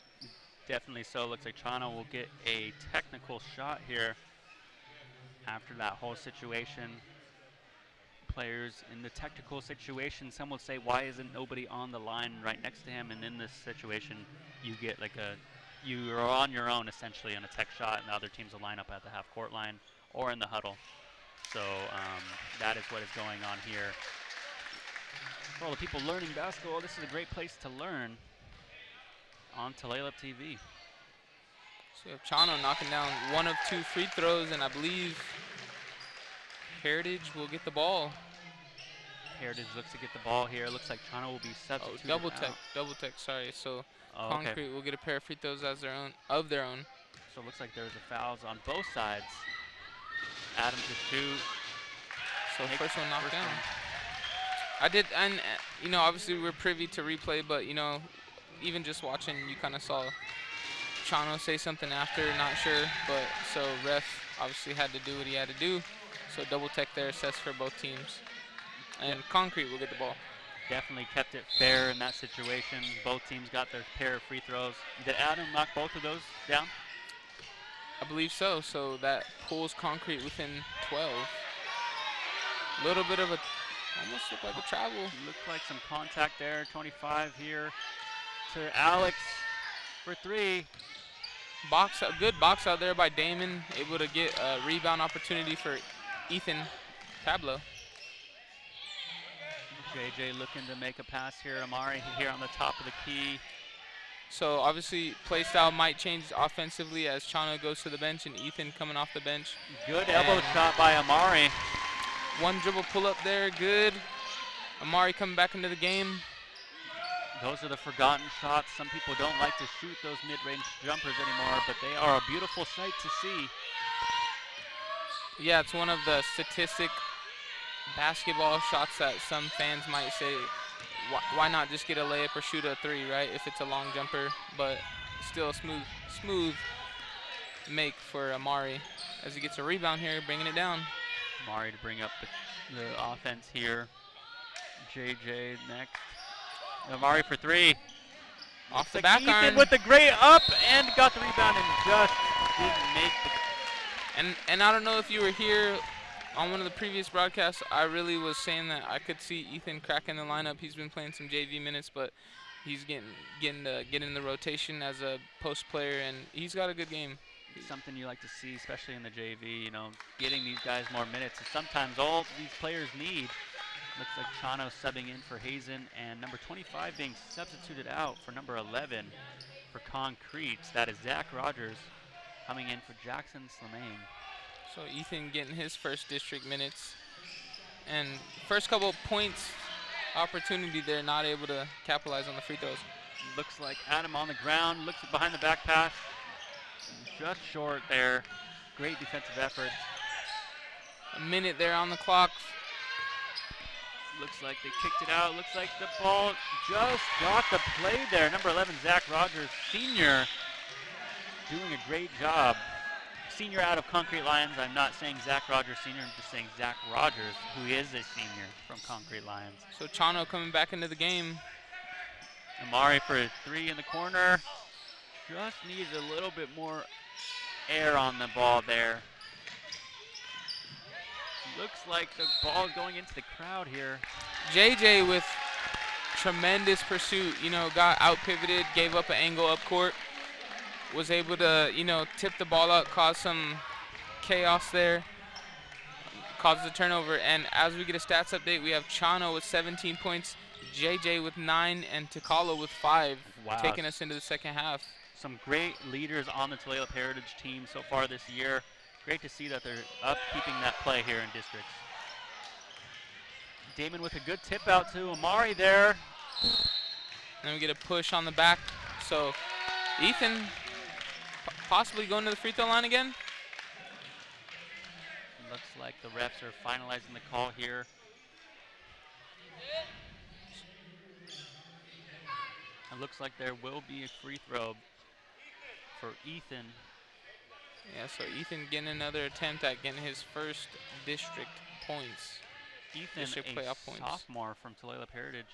Definitely so. Looks like Chano will get a technical shot here after that whole situation. Players in the technical situation, some will say, why isn't nobody on the line right next to him? And in this situation, you get like you're on your own essentially on a tech shot, and the other teams will line up at the half court line or in the huddle. So that is what is going on here. For all the people learning basketball, this is a great place to learn on Tulalip TV. So we have Chano knocking down 1 of 2 free throws, and I believe Heritage will get the ball. Heritage looks to get the ball here. Looks like Chano will be substituted. Oh, double tech, sorry. So Concrete will get a pair of free throws as of their own. So it looks like there's a fouls on both sides. Adam to shoot. So first one knocked down. I did, and you know, obviously we're privy to replay, but you know, even just watching, you kind of saw Chano say something after, not sure, but so ref obviously had to do what he had to do. So double tech there, assessed for both teams. And Concrete will get the ball. Definitely kept it fair in that situation. Both teams got their pair of free throws. Did Adam knock both of those down? I believe so. So that pulls Concrete within 12. A little bit of a, almost looked like a travel. Looked like some contact there. 25 here to Alex for 3. Good box out there by Damon. Able to get a rebound opportunity for Ethan Pablo. JJ looking to make a pass here. Amari here on the top of the key. So obviously play style might change offensively as Chano goes to the bench and Ethan coming off the bench. Good elbow shot by Amari. 1 dribble pull up there, good. Amari coming back into the game. Those are the forgotten shots. Some people don't like to shoot those mid-range jumpers anymore, but they are a beautiful sight to see. Yeah, it's one of the statistic basketball shots that some fans might say, why not just get a layup or shoot a 3, right? If it's a long jumper, but still a smooth make for Amari as he gets a rebound here, bringing it down. Amari to bring up the offense here. JJ next. Amari for 3. Off the back Ethan iron. With the great up and got the rebound and just didn't make the. And I don't know if you were here on one of the previous broadcasts. I really was saying that I could see Ethan cracking the lineup. He's been playing some JV minutes, but he's getting in the rotation as a post player, and he's got a good game. Something you like to see, especially in the JV. You know, getting these guys more minutes is sometimes all these players need. Looks like Chano subbing in for Hazen, and number 25 being substituted out for number 11 for Concrete. That is Zach Rogers coming in for Jackson Slimane. So Ethan getting his first district minutes. And first couple of points opportunity there, not able to capitalize on the free throws. Looks like Adam on the ground, looks behind the back pass. Just short there. Great defensive effort. A minute there on the clock. Looks like they kicked it out. Looks like the ball just got the play there. Number 11, Zach Rogers, senior, doing a great job. Senior out of Concrete Lions. I'm not saying Zach Rogers Senior, I'm just saying Zach Rogers, who is a senior from Concrete Lions. So Chano coming back into the game. Amari for a 3 in the corner. Just needs a little bit more air on the ball there. Looks like the ball is going into the crowd here. JJ with tremendous pursuit, you know, got out pivoted, gave up an angle up court, was able to, you know, tip the ball out, cause some chaos there, causes a turnover. And as we get a stats update, we have Chano with 17 points, JJ with 9, and Takala with 5, taking us into the second half. Some great leaders on the Tulalip Heritage team so far this year. Great to see that they're upkeeping that play here in districts. Damon with a good tip out to Amari there. And then we get a push on the back. So Ethan possibly going to the free throw line again. Looks like the refs are finalizing the call here. It looks like there will be a free throw for Ethan. Yeah, so Ethan getting another attempt at getting his first district points. Ethan, district a playoff points. sophomore from Tulalip Heritage,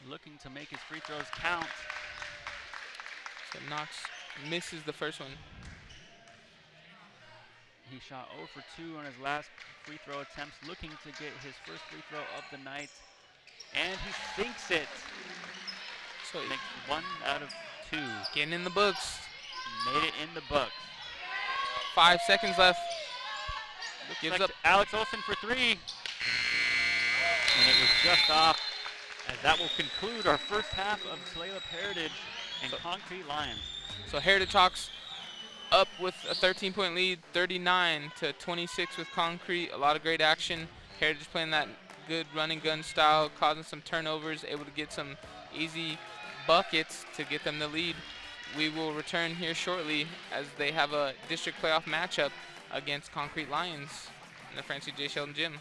looking to make his free throws count. So knocks misses the first one. He shot 0 for 2 on his last free throw attempts, looking to get his first free throw of the night. And he sinks it. So Makes 1 out of 2. getting in the books. Made it in the books. 5 seconds left. Gives Looks up. like Alex Olsen for 3. And it was just off, as that will conclude our first half of Tulalip Heritage and Concrete Lions. So Heritage Hawks up with a 13-point lead, 39-26 with Concrete. A lot of great action. Heritage playing that good running gun style, causing some turnovers, able to get some easy buckets to get them the lead. We will return here shortly as they have a district playoff matchup against Concrete Lions in the Francy J. Sheldon gym.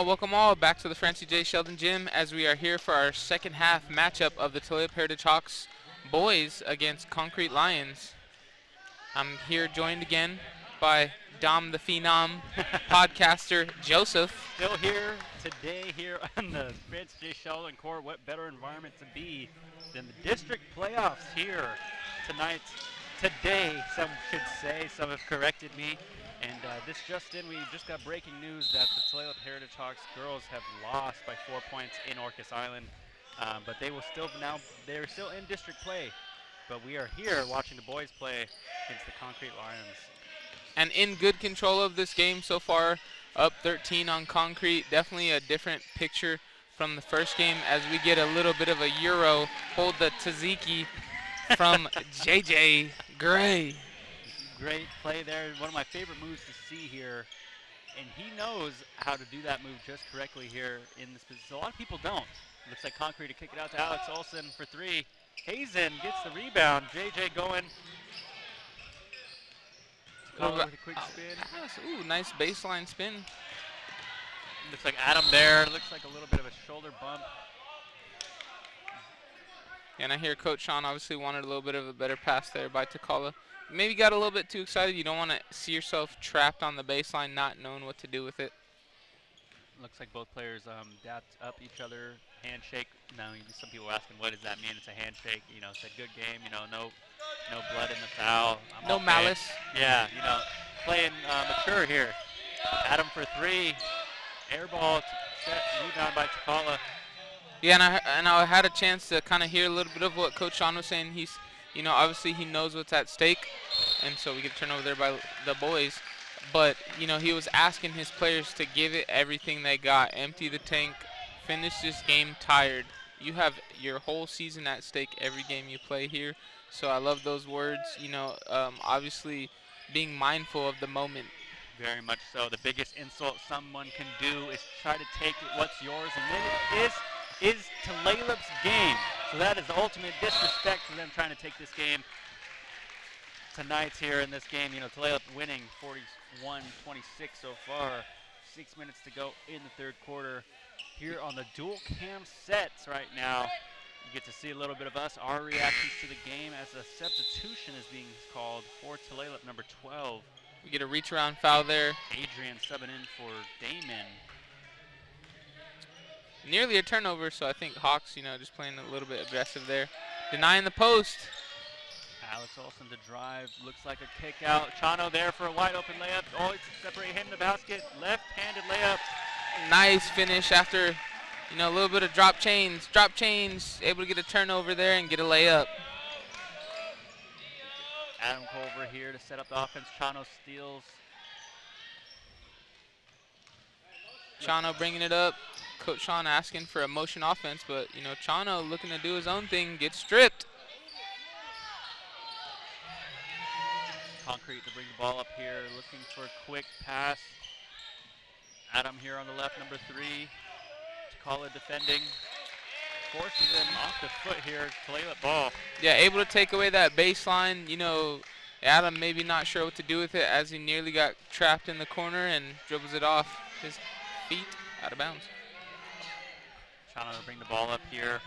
Welcome all back to the Francy J. Sheldon gym as we are here for our second half matchup of the Tulalip Heritage Hawks boys against Concrete Lions. I'm here joined again by Dom the Phenom, podcaster Joseph. Still here today here on the Francy J. Sheldon court. What better environment to be than the district playoffs here tonight, today, some should say. Some have corrected me. And this just in, we just got breaking news that the Tulalip Heritage Hawks girls have lost by 4 points in Orcas Island. But they will still they're still in district play. But we are here watching the boys play against the Concrete Lions. And in good control of this game so far, up 13 on Concrete. Definitely a different picture from the first game as we get a little bit of a Euro. Hold the tzatziki from JJ Gray. Great play there. One of my favorite moves to see here. And he knows how to do that move just correctly here in this position. A lot of people don't. Looks like Concrete to kick it out to Alex Olsen for 3. Hazen gets the rebound. JJ going. With a quick spin. Ooh, nice baseline spin. Looks like Adam there. Looks like a little bit of a shoulder bump. And I hear Coach Sean obviously wanted a little bit of a better pass there by Takala. Maybe got a little bit too excited. You don't want to see yourself trapped on the baseline, not knowing what to do with it. Looks like both players dapped up each other. Handshake. Now, some people are asking, what does that mean? It's a handshake. You know, it's a good game. You know, no blood in the foul. No malice. Yeah, you know, playing mature here. Adam for 3. Air ball set, rebound by Takala. Yeah, and I had a chance to kind of hear a little bit of what Coach Sean was saying. He's, you know, obviously he knows what's at stake. and so we get a turnover there by the boys. But, you know, he was asking his players to give it everything they got, empty the tank, finish this game tired. You have your whole season at stake every game you play here. So I love those words, you know, obviously being mindful of the moment. Very much so. The biggest insult someone can do is try to take what's yours, and this is Tulalip's game. So that is the ultimate disrespect for them trying to take this game. Tonight's here in this game, you know, Tulalip winning 41-26 so far. 6 minutes to go in the third quarter. Here on the dual cam sets right now, you get to see a little bit of us, our reactions to the game as a substitution is being called for Tulalip, number 12. We get a reach around foul there. Adrian subbing in for Damon. Nearly a turnover, so I think Hawks, you know, just playing a little bit aggressive there. Denying the post. Alex Olsen to drive, looks like a kick out. Chano there for a wide open layup. Oh, separate him the basket. Left-handed layup. Nice finish after, you know, a little bit of drop chains, able to get a turnover there and get a layup. Adam Culver here to set up the offense. Chano steals. Chano bringing it up. Coach Sean asking for a motion offense, but, you know, Chano looking to do his own thing, gets stripped. Concrete to bring the ball up here, looking for a quick pass. Adam here on the left, number 3. Takala defending. Forces him off the foot here. Tulalip ball. Yeah, able to take away that baseline. You know, Adam maybe not sure what to do with it as he nearly got trapped in the corner and dribbles it off his feet out of bounds. Trying to bring the ball up here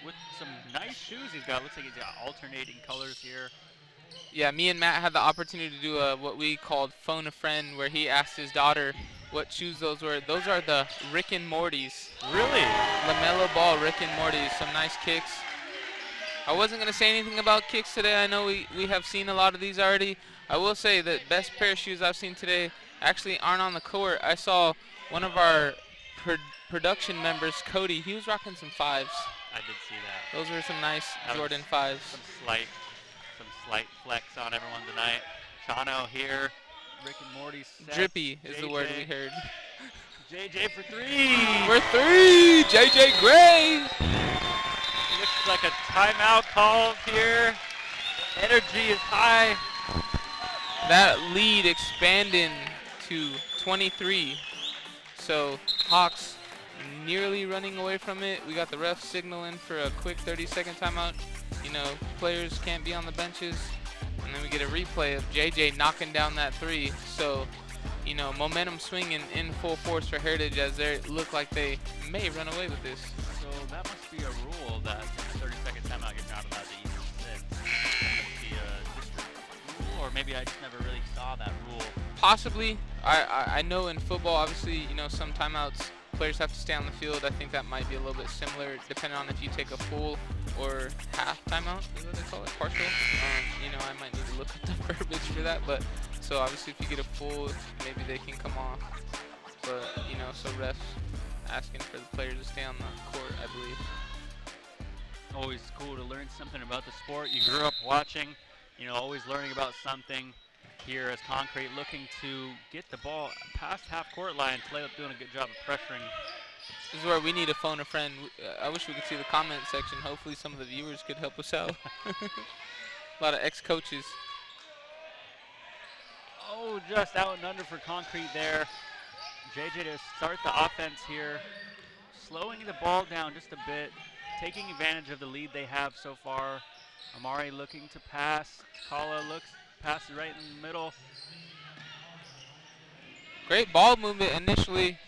with some nice shoes he's got. Looks like he's got alternating colors here. Yeah, me and Matt had the opportunity to do what we called Phone a Friend, where he asked his daughter what shoes those were. Those are the Rick and Morty's. Really? LaMelo Ball, Rick and Morty's. Some nice kicks. I wasn't going to say anything about kicks today. I know we have seen a lot of these already. I will say that best pair of shoes I've seen today actually aren't on the court. I saw one of our production members, Cody, he was rocking some 5s. I did see that. Those were some nice That Jordan 5s. Some slight flex on everyone tonight. Chano here. Rick and Morty set. Drippy is JJ. the word we heard. JJ for 3. For 3, JJ Gray. Looks like a timeout called here. Energy is high. That lead expanding to 23. So Hawks nearly running away from it. We got the ref signaling for a quick 30-second timeout. You know, players can't be on the benches. And then we get a replay of JJ knocking down that 3. So, you know, momentum swinging in full force for Heritage as they look like they may run away with this. So that must be a rule that 30-second timeout you're not allowed to even sit. That must be a district rule, or maybe I just never really saw that rule. Possibly. I know in football, obviously, you know, some timeouts players have to stay on the field. I think that might be a little bit similar depending on if you take a full or half timeout, is what they call it, partial. You know, I might need to look up the verbiage for that, but so obviously if you get a full, maybe they can come off. But, you know, so refs asking for the players to stay on the court, I believe. Always cool to learn something about the sport you grew up watching, you know, always learning about something. Here as Concrete looking to get the ball past half-court line. Tulalip doing a good job of pressuring. This is where we need to phone a friend. I wish we could see the comment section. Hopefully some of the viewers could help us out. A lot of ex-coaches. Oh, just out and under for Concrete there. JJ to start the offense here. Slowing the ball down just a bit. Taking advantage of the lead they have so far. Amari looking to pass. Takala looks. Pass it right in the middle. Great ball movement initially.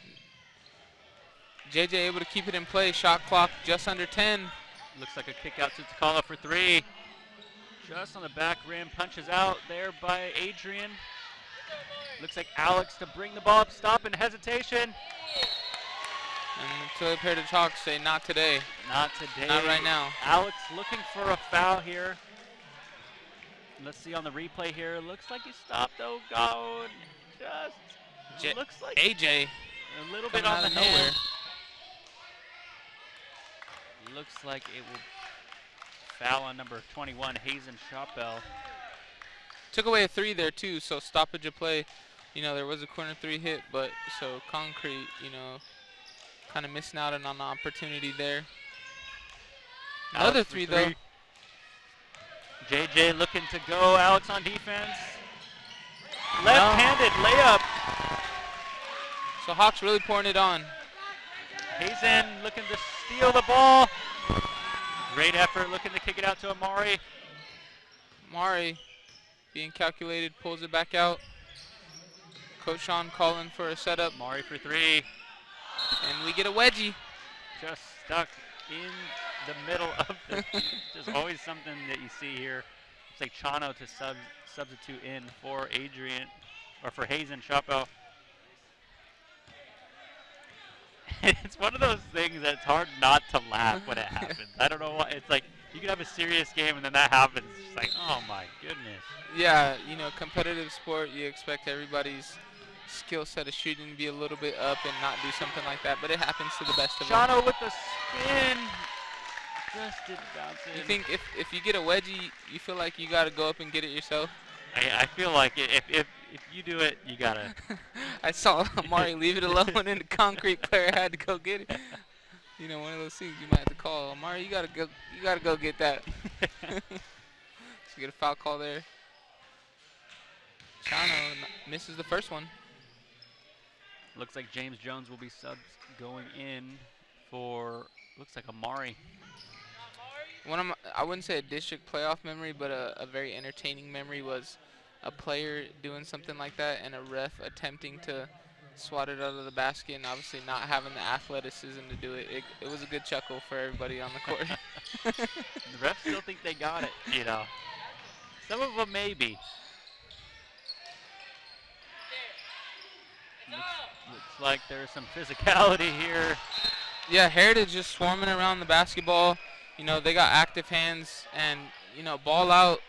JJ able to keep it in play. Shot clock just under 10. Looks like a kick out to Takala for 3. Just on the back rim. Punches out there by Adrian. Looks like Alex to bring the ball up. Stop in hesitation. And the Tulalip Heritage Hawks say not today. Not today. Not right now. Alex looking for a foul here. Let's see on the replay here. Looks like he stopped though. Going just looks like AJ a little bit on the hand. Looks like it will foul on number 21, Hazen Shopbell. Took away a 3 there too, so stoppage of play. You know, there was a corner 3 hit, but so Concrete, you know, kind of missing out on an opportunity there. Another 3 though. JJ looking to go. Alex on defense. Left-handed layup. So Hawks really pouring it on. Hazen looking to steal the ball. Great effort, looking to kick it out to Amari. Amari being calculated, pulls it back out. Coach Sean calling for a setup. Amari for 3. And we get a wedgie. Just stuck in the middle of the just always something that you see here. It's like Chano to substitute in for Adrian, or for Hazen Chapo. It's one of those things that's hard not to laugh when it happens. I don't know why. It's like you could have a serious game and then that happens. It's just like, oh my goodness. Yeah, you know, competitive sport, you expect everybody's skill set of shooting to be a little bit up and not do something like that, but it happens to the best of them. Chano with the spin. Just didn't bounce in. You think if you get a wedgie, you feel like you got to go up and get it yourself? I feel like if you do it, you gotta. I saw Amari leave it alone, and the Concrete player had to go get it. You know, one of those things you might have to call. Amari, you gotta go get that. So you get a foul call there. Chano misses the first one. Looks like James Jones will be subs going in for. Looks like Amari. One of my, I wouldn't say a district playoff memory, but a very entertaining memory was a player doing something like that and a ref attempting to swat it out of the basket and obviously not having the athleticism to do it. It was a good chuckle for everybody on the court. The refs still think they got it, you know. Some of them maybe. Looks like there's some physicality here. Yeah, Heritage just swarming around the basketball. You know, they got active hands and, you know, ball out,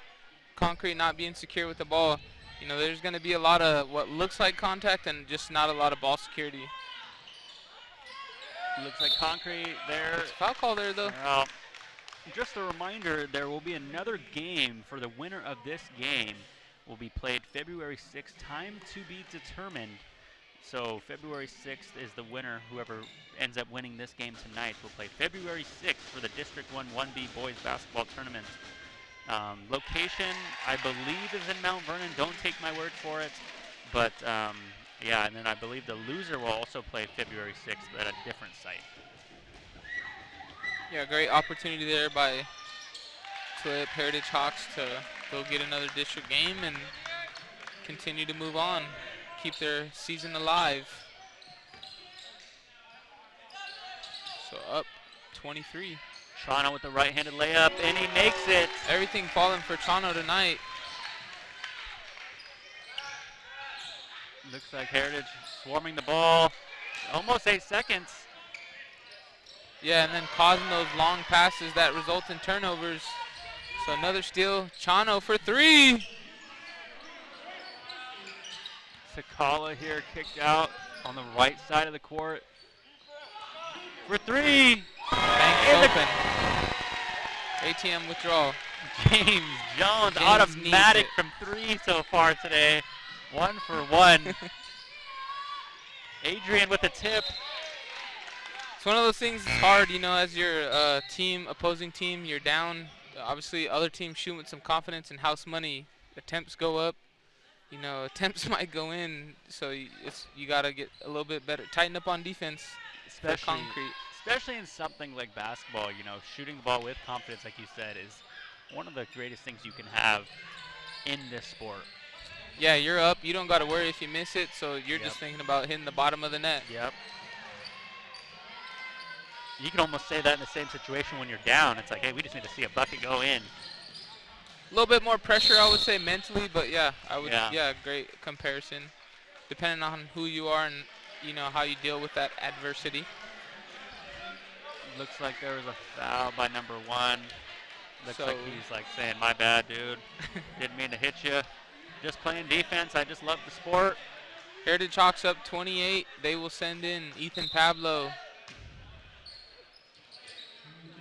Concrete not being secure with the ball. You know, there's going to be a lot of what looks like contact and just not a lot of ball security. Looks like Concrete there. It's a foul call there, though. Well, just a reminder, there will be another game for the winner of this game will be played February 6th, time to be determined. So February 6th is the winner. Whoever ends up winning this game tonight will play February 6th for the District 1 1B Boys Basketball Tournament. Location, I believe, is in Mount Vernon. Don't take my word for it. But, yeah, and then I believe the loser will also play February 6th at a different site. Yeah, great opportunity there by Tulalip Heritage Hawks to go get another district game and continue to move on. Keep their season alive. So up 23. Chano with the right-handed layup, and he makes it. Everything falling for Chano tonight. Looks like Heritage swarming the ball. Almost 8 seconds. Yeah, and then causing those long passes that result in turnovers. So another steal. Chano for 3. Sakala here kicked out on the right side of the court for 3. Bank open. ATM withdrawal. James Jones automatic from 3 so far today. 1 for 1. Adrian with the tip. It's one of those things that's hard, you know, as your opposing team, you're down. Obviously, other teams shoot with some confidence and house money. Attempts go up. You know, attempts might go in, so you got to get a little bit better. Tighten up on defense, especially in something like basketball. You know, shooting the ball with confidence, like you said, is one of the greatest things you can have in this sport. Yeah, you're up. You don't got to worry if you miss it, so you're just thinking about hitting the bottom of the net. Yep. You can almost say that in the same situation when you're down. It's like, hey, we just need to see a bucket go in. A little bit more pressure, I would say, mentally, but yeah, yeah, great comparison. Depending on who you are and, you know, how you deal with that adversity. Looks like there was a foul by number 1. Looks like he's like saying, my bad, dude. Didn't mean to hit you. Just playing defense. I just love the sport. Heritage Hawks up 28. They will send in Ethan Pablo.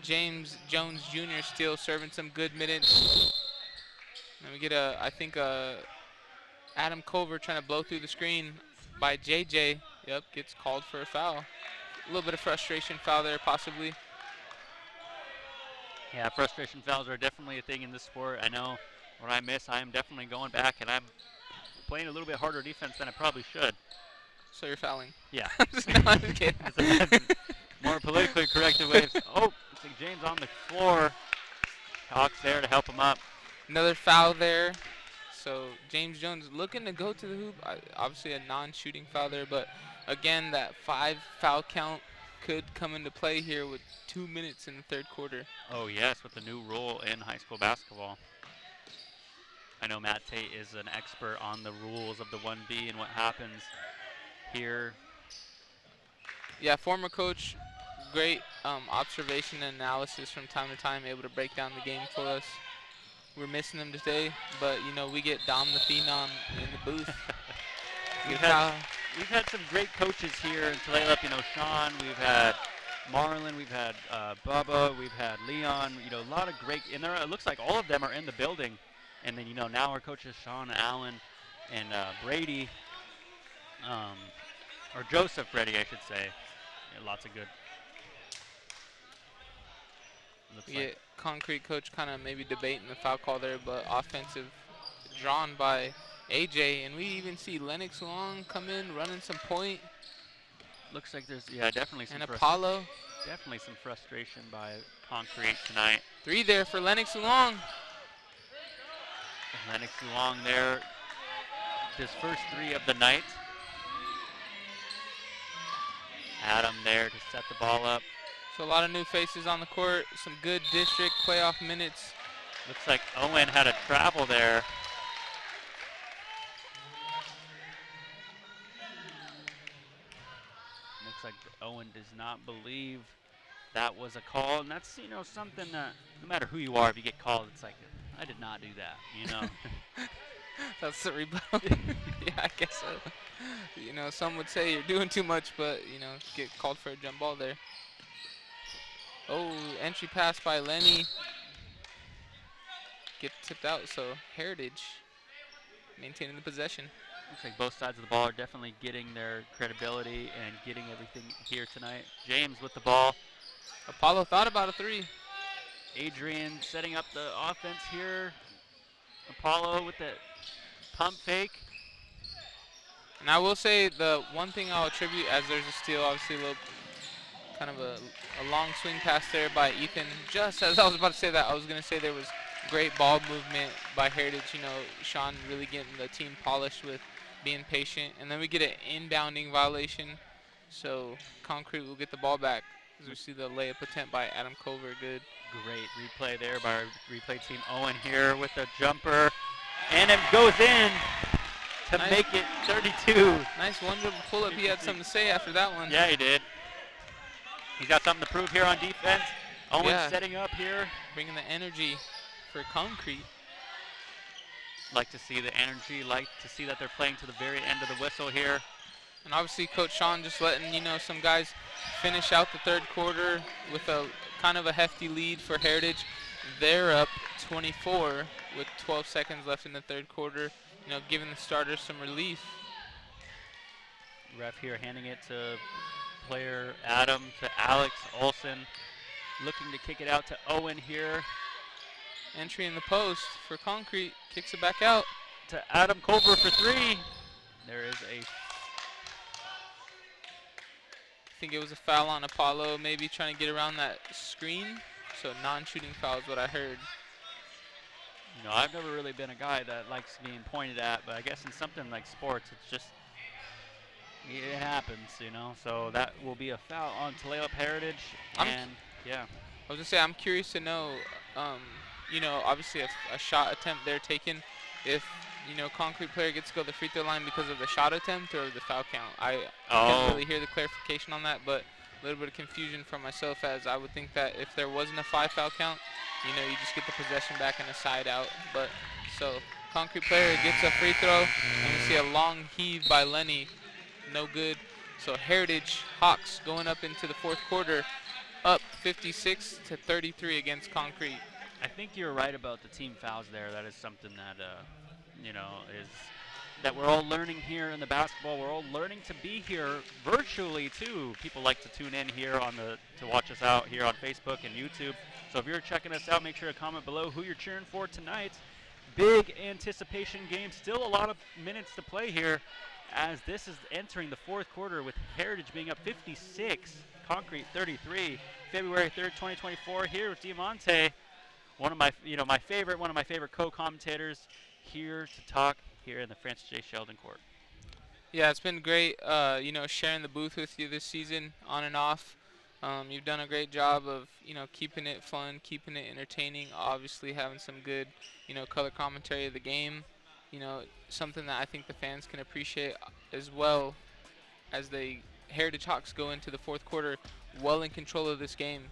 James Jones Jr. still serving some good minutes. And we get I think Adam Culver trying to blow through the screen by JJ. Yep, gets called for a foul. A little bit of frustration foul there, possibly. Yeah, frustration fouls are definitely a thing in this sport. I know when I miss, I am definitely going back, and I'm playing a little bit harder defense than I probably should. So you're fouling? Yeah. No, I'm just kidding. More politically correct ways. Oh, I think James on the floor. Hawks there to help him up. Another foul there. So James Jones looking to go to the hoop. Obviously a non-shooting foul there, but again, that 5 foul count could come into play here with 2 minutes in the third quarter. Oh yes, with the new rule in high school basketball. I know Matt Tate is an expert on the rules of the 1B and what happens here. Yeah, former coach, great observation and analysis from time to time, able to break down the game for us. We're missing them today, but you know, we get Dom the Phenom in the booth. We've had some great coaches here in Tulalip. You know, Sean, we've had Marlon, we've had Bubba, we've had Leon. You know, a lot of great, and there, it looks like all of them are in the building. And then, you know, now our coaches, Sean, Allen, and Brady, or Joseph Brady, I should say. Yeah, lots of good. Yeah, Concrete coach kind of maybe debating the foul call there, but offensive drawn by AJ. And we even see Lennox Long come in, running some point. Looks like there's, yeah, definitely some. And Apollo. Definitely some frustration by Concrete tonight. 3 there for Lennox Long. Lennox Long there, his first 3 of the night. Adam there to set the ball up. So a lot of new faces on the court, some good district playoff minutes. Looks like Owen had a travel there. Looks like Owen does not believe that was a call, and that's, you know, something that no matter who you are, if you get called, it's like, I did not do that, you know. That's the rebuttal. Yeah, I guess so. You know, some would say you're doing too much, but, you know, get called for a jump ball there. Oh, entry pass by Lenny. Get tipped out, so Heritage maintaining the possession. Looks like both sides of the ball are definitely getting their credibility and getting everything here tonight. James with the ball. Apollo thought about a 3. Adrian setting up the offense here. Apollo with the pump fake. And I will say the one thing I'll attribute, as there's a steal, obviously a little kind of a long swing pass there by Ethan. Just as I was about to say that, I was going to say there was great ball movement by Heritage. You know, Sean really getting the team polished with being patient. And then we get an inbounding violation. So Concrete will get the ball back. As we see the layup attempt by Adam Culver, good. Great replay there by our replay team. Owen here with a jumper, and it goes in to make it 32. Nice one dribble pull-up. He had something to say after that one. Yeah, he did. He's got something to prove here on defense. Owen setting up here. Bringing the energy for Concrete. Like to see the energy, like to see that they're playing to the very end of the whistle here. And obviously Coach Sean just letting, you know, some guys finish out the third quarter with a kind of a hefty lead for Heritage. They're up 24 with 12 seconds left in the third quarter, you know, giving the starters some relief. Ref here handing it to player Adam, to Alex Olson, looking to kick it out to Owen here. Entry in the post for Concrete, kicks it back out. To Adam Culver for 3. There is a... I think it was a foul on Apollo, maybe trying to get around that screen. So non-shooting foul is what I heard. You know, I've never really been a guy that likes being pointed at, but I guess in something like sports, it's just, it happens, you know. So that will be a foul on Tulalip Heritage, and yeah. I was gonna say, I'm curious to know, you know, obviously a shot attempt there taken. If, you know, Concrete player gets to go to the free throw line because of the shot attempt or the foul count. I can't really hear the clarification on that, but a little bit of confusion for myself, as I would think that if there wasn't a 5 foul count, you know, you just get the possession back and a side out. But so Concrete player gets a free throw, and we see a long heave by Lenny, no good. So Heritage Hawks going up into the fourth quarter, up 56-33 against Concrete. I think you're right about the team fouls there. That is something that, you know, that we're all learning here in the basketball. We're all learning to be here virtually too. People like to tune in here to watch us out here on Facebook and YouTube. So if you're checking us out, make sure to comment below who you're cheering for tonight. Big anticipation game. Still a lot of minutes to play here, as this is entering the fourth quarter with Heritage being up 56, Concrete 33. February 3rd, 2024. Here with Diamante, one of my favorite co-commentators, here to talk here in the Francy J. Sheldon court. Yeah, it's been great, you know, sharing the booth with you this season, on and off. You've done a great job of, you know, keeping it fun, keeping it entertaining, obviously having some good, you know, color commentary of the game. You know, something that I think the fans can appreciate as well, as the Heritage Hawks go into the fourth quarter well in control of this game,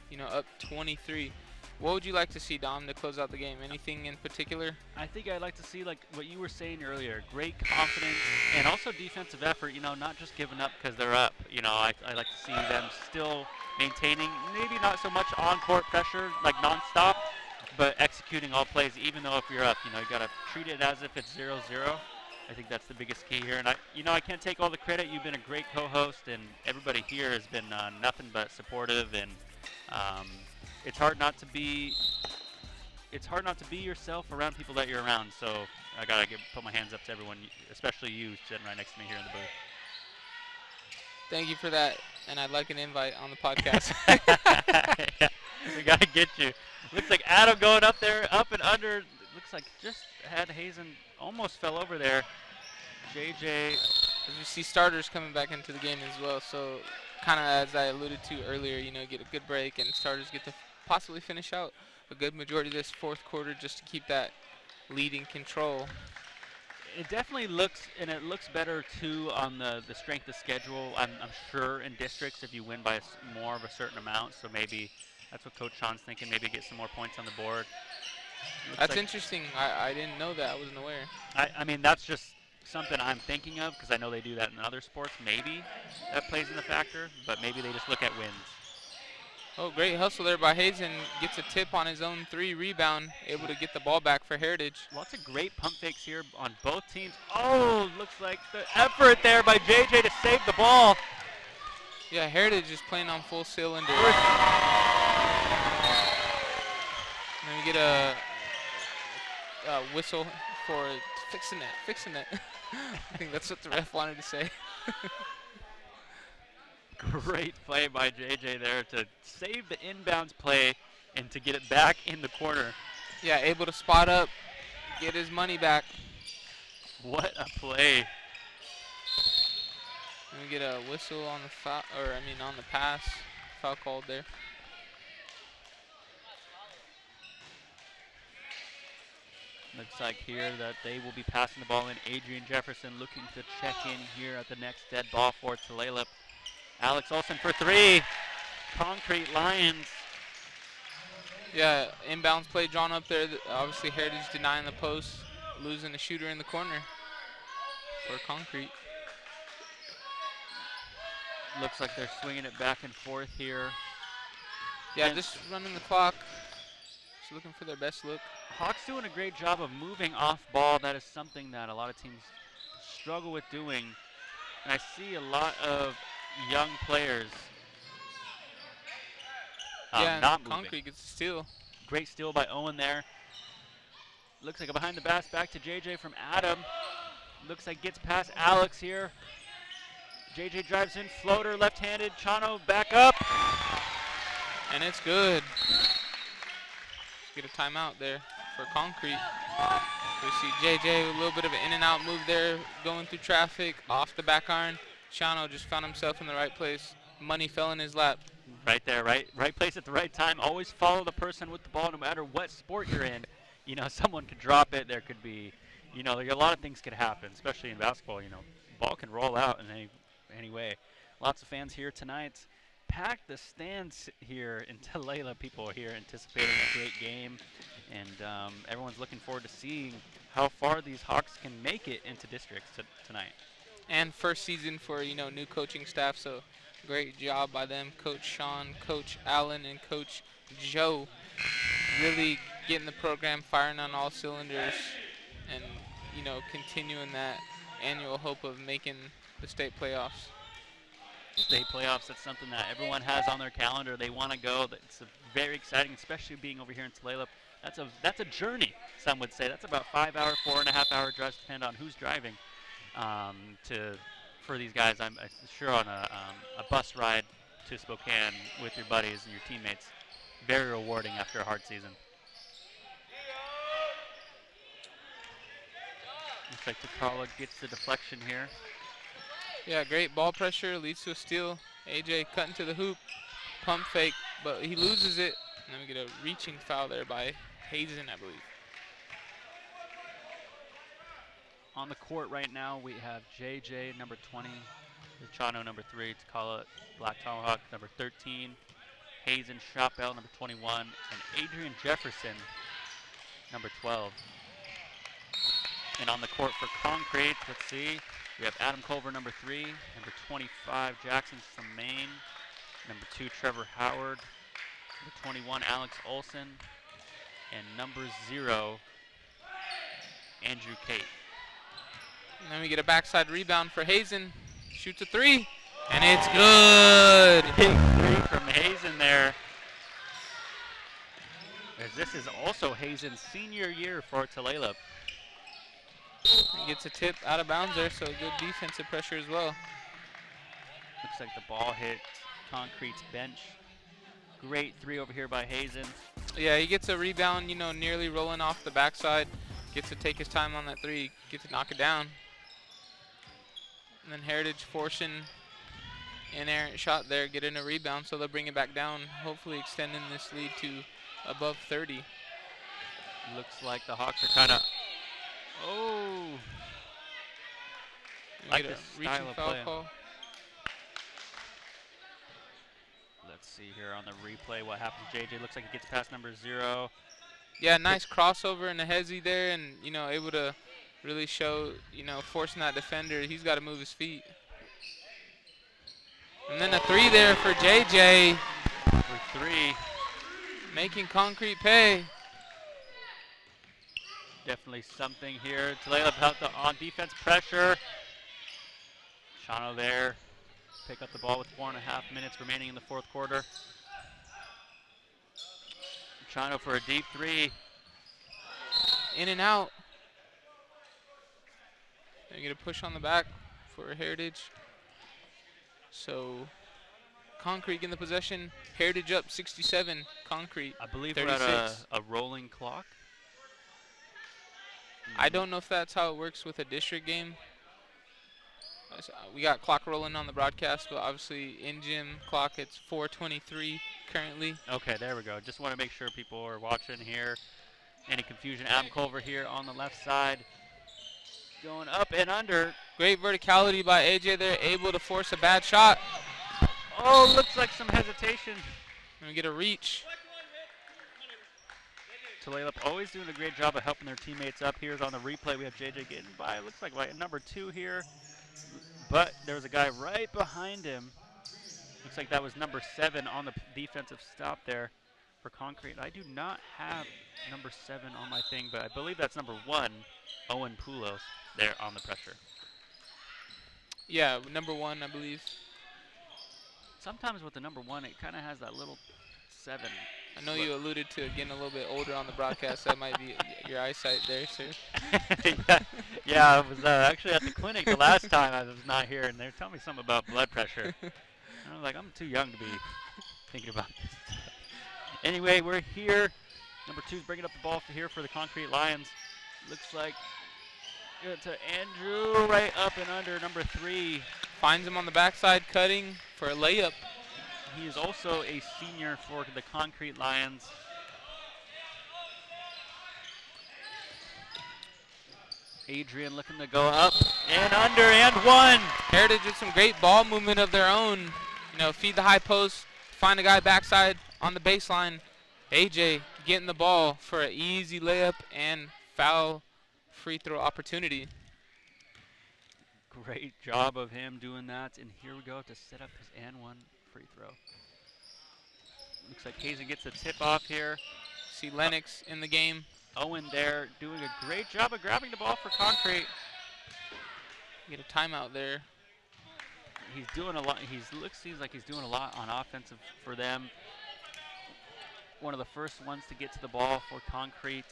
you know, up 23. What would you like to see, Dom, to close out the game? Anything in particular? I think I'd like to see, like what you were saying earlier, great confidence and also defensive effort, you know, not just giving up because they're up. You know, I like to see them still maintaining, maybe not so much on-court pressure, like nonstop, but executing all plays, even though if you're up, you know, you got to treat it as if it's 0-0. I think that's the biggest key here. And, I can't take all the credit. You've been a great co-host, and everybody here has been nothing but supportive. And it's hard not to be yourself around people that you're around. So I got to put my hands up to everyone, especially you sitting right next to me here in the booth. Thank you for that. And I'd like an invite on the podcast. Yeah, we got to get you. Looks like Adam going up there, up and under. Looks like just had Hazen almost fell over there. JJ. As we see starters coming back into the game as well. So kind of as I alluded to earlier, you know, get a good break and starters get to possibly finish out a good majority of this fourth quarter just to keep that lead in control. It definitely looks, and it looks better too on the strength of schedule. I'm sure in districts if you win by more of a certain amount, so maybe that's what Coach Sean's thinking, maybe get some more points on the board. That's like interesting. I didn't know that. I wasn't aware. I mean, that's just something I'm thinking of because I know they do that in other sports. Maybe that plays in the factor, but maybe they just look at wins. Oh, great hustle there by Hazen. Gets a tip on his own 3 rebound, able to get the ball back for Heritage. Lots of great pump fakes here on both teams. Oh, looks like the effort there by JJ to save the ball. Yeah, Heritage is playing on full cylinder. And we get a whistle for fixing it. I think that's what the ref wanted to say. Great play by JJ there to save the inbounds play and to get it back in the corner. Yeah, able to spot up, get his money back. What a play. And we get a whistle on the foul, on the pass. Foul called there. Looks like here that they will be passing the ball in. Adrian Jefferson looking to check in here at the next dead ball for Tulalip. Alex Olsen for 3. Concrete Lions. Yeah, inbounds play drawn up there. Obviously Heritage denying the post, losing the shooter in the corner for Concrete. Looks like they're swinging it back and forth here. Yeah, and just running the clock. Just looking for their best look. Hawks doing a great job of moving off ball. That is something that a lot of teams struggle with doing. And I see a lot of young players not moving. Concrete gets a steal. Great steal by Owen there. Looks like a behind the back to JJ from Adam. Looks like gets past Alex here. JJ drives in, floater, left-handed. Chano back up. And it's good. Get a timeout there for Concrete. We see JJ with a little bit of an in and out move there, going through traffic, off the back iron. Chano just found himself in the right place. Money fell in his lap. Right there, right place at the right time. Always follow the person with the ball no matter what sport you're in. You know, someone could drop it. There could be, you know, a lot of things could happen, especially in basketball. You know, ball can roll out in any way. Lots of fans here tonight. Pack the stands here in Tulalip. People are here anticipating a great game, and everyone's looking forward to seeing how far these Hawks can make it into districts tonight. And first season for, you know, new coaching staff, so great job by them. Coach Sean, Coach Allen, and Coach Joe really getting the program firing on all cylinders and, you know, continuing that annual hope of making the state playoffs. State playoffs, that's something that everyone has on their calendar. They want to go. It's very exciting, especially being over here in Tulalip. That's a journey, some would say. That's about 5 hour, 4.5 hour drives, depending on who's driving. For these guys, I'm sure on a bus ride to Spokane with your buddies and your teammates, very rewarding after a hard season. Looks like Takala gets the deflection here. Yeah, great ball pressure, leads to a steal. AJ cutting to the hoop, pump fake, but he loses it. And then we get a reaching foul there by Hazen, I believe. On the court right now, we have JJ, number 20, Chano, number 3, Takala, Black Tomahawk, number 13, Hazen Chappell, number 21, and Adrian Jefferson, number 12. And on the court for Concrete, let's see, we have Adam Culver, number 3, number 25, Jackson from Maine, number 2, Trevor Howard, number 21, Alex Olson, and number 0, Andrew Cate. And then we get a backside rebound for Hazen. Shoots a 3, and it's good. Big 3 from Hazen there. As this is also Hazen's senior year for Tulalip. He gets a tip out of bounds there, so good defensive pressure as well. Looks like the ball hit Concrete's bench. Great 3 over here by Hazen. Yeah, he gets a rebound, you know, nearly rolling off the backside. Gets to take his time on that 3, gets to knock it down. And then Heritage forcing an errant shot there, getting a rebound, so they'll bring it back down, hopefully extending this lead to above 30. Looks like the Hawks are kind of, like this style of play. Call. Let's see here on the replay what happens. JJ looks like he gets past number 0. Yeah, nice crossover in the hezzy there, and, you know, able to really show, you know, forcing that defender. He's got to move his feet. And then a 3 there for JJ. For 3. Making Concrete pay. Definitely something here. Tulalip out on defense pressure. Chano there. Pick up the ball with 4.5 minutes remaining in the 4th quarter. Chano for a deep 3. In and out. They get a push on the back for Heritage. So Concrete getting the possession. Heritage up 67. Concrete I believe 36. we're at a rolling clock. I don't know if that's how it works with a district game. We got clock rolling on the broadcast, but obviously in gym clock it's 4:23 currently. Okay, there we go. Just want to make sure people are watching here. Any confusion? Adam Culver here on the left side. Going up and under. Great verticality by AJ there, able to force a bad shot. Oh, looks like some hesitation. And we get a reach. Tulalip always doing a great job of helping their teammates up. Here's on the replay, we have JJ getting by. It looks like by number 2 here. But there was a guy right behind him. Looks like that was number 7 on the defensive stop there for Concrete. I do not have number 7 on my thing, but I believe that's number 1, Owen Poulos, there on the pressure. Yeah, number 1, I believe. Sometimes with the number 1, it kind of has that little 7. I know you alluded to getting a little bit older on the broadcast. That might be your eyesight there, sir. yeah, I was actually at the clinic the last time I was not here, and they were telling me something about blood pressure. And I was like, I'm too young to be thinking about this stuff. Anyway, we're here. Number 2's bringing up the ball here for the Concrete Lions. Looks like to Andrew, right up and under, number 3. Finds him on the backside, cutting for a layup. He is also a senior for the Concrete Lions. Adrian looking to go up and under and 1. Heritage did some great ball movement of their own. You know, feed the high post, find a guy backside on the baseline. AJ getting the ball for an easy layup and foul free throw opportunity. Great job of him doing that. And here we go to set up his and 1 free throw. Looks like Hazen gets a tip off here. see Lennox in the game. Owen there doing a great job of grabbing the ball for Concrete. Get a timeout there. He's doing a lot. Seems like he's doing a lot on offensive for them. One of the first ones to get to the ball for Concrete.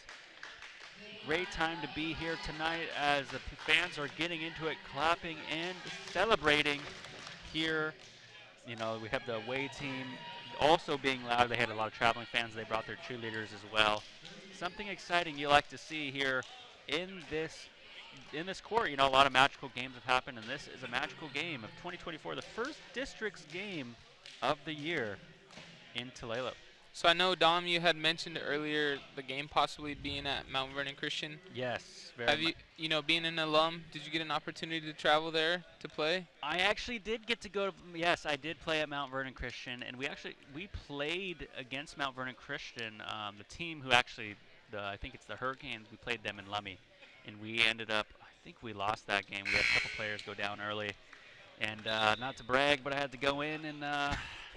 Great time to be here tonight as the fans are getting into it, clapping and celebrating here. You know, we have the away team also being loud. They had a lot of traveling fans. They brought their cheerleaders as well. Something exciting you like to see here in this court. You know, a lot of magical games have happened, and this is a magical game of 2024, the first district's game of the year in Tulalip. So I know, Dom, you had mentioned earlier the game possibly being at Mount Vernon Christian. Yes. Have you know, being an alum, did you get an opportunity to travel there to play? I actually did get to go to, yes, I did play at Mount Vernon Christian, and we played against Mount Vernon Christian, the team who actually, I think it's the Hurricanes, we played them in Lummi, and we ended up, I think we lost that game. We had a couple players go down early, and not to brag, but I had to go in and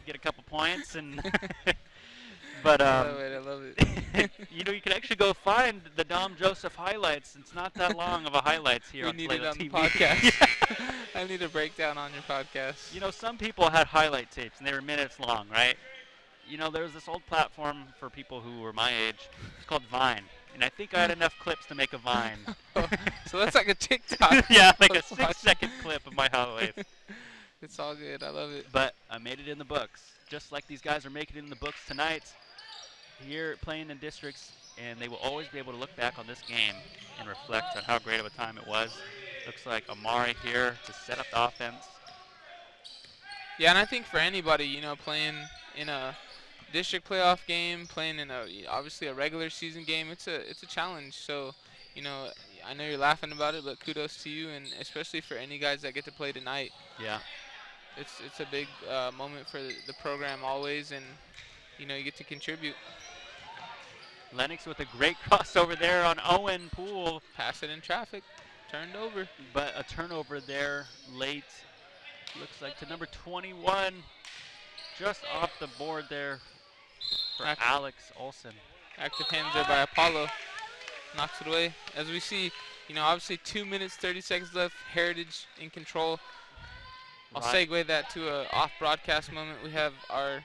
get a couple points, and but I love it. you know, you can actually go find the Dom Joseph highlights. It's not that long of a highlights here on Tulalip TV. Podcast. I need a breakdown on your podcast. You know, some people had highlight tapes, and they were minutes long, right? You know, there was this old platform for people who were my age. It's called Vine, and I think I had enough clips to make a Vine. So that's like a TikTok. Yeah, like a 6-second clip of my highlights. It's all good. I love it. But I made it in the books, just like these guys are making it in the books tonight. Here playing in districts, and they will always be able to look back on this game and reflect on how great of a time it was. Looks like Amari here to set up the offense. Yeah, and I think for anybody, you know, playing in a district playoff game, playing in obviously a regular season game, it's a challenge. So, you know, I know you're laughing about it, but kudos to you, and especially for any guys that get to play tonight. Yeah, it's a big moment for the program always, and you know, you get to contribute. Lennox with a great crossover there on Owen Poole. Pass it in traffic, turned over. But a turnover there late. Looks like to number 21, just off the board there for Alex Olson. Active hands there by Apollo. Knocks it away. As we see, you know, obviously 2 minutes, 30 seconds left. Heritage in control. I'll segue that to a off-broadcast moment. We have our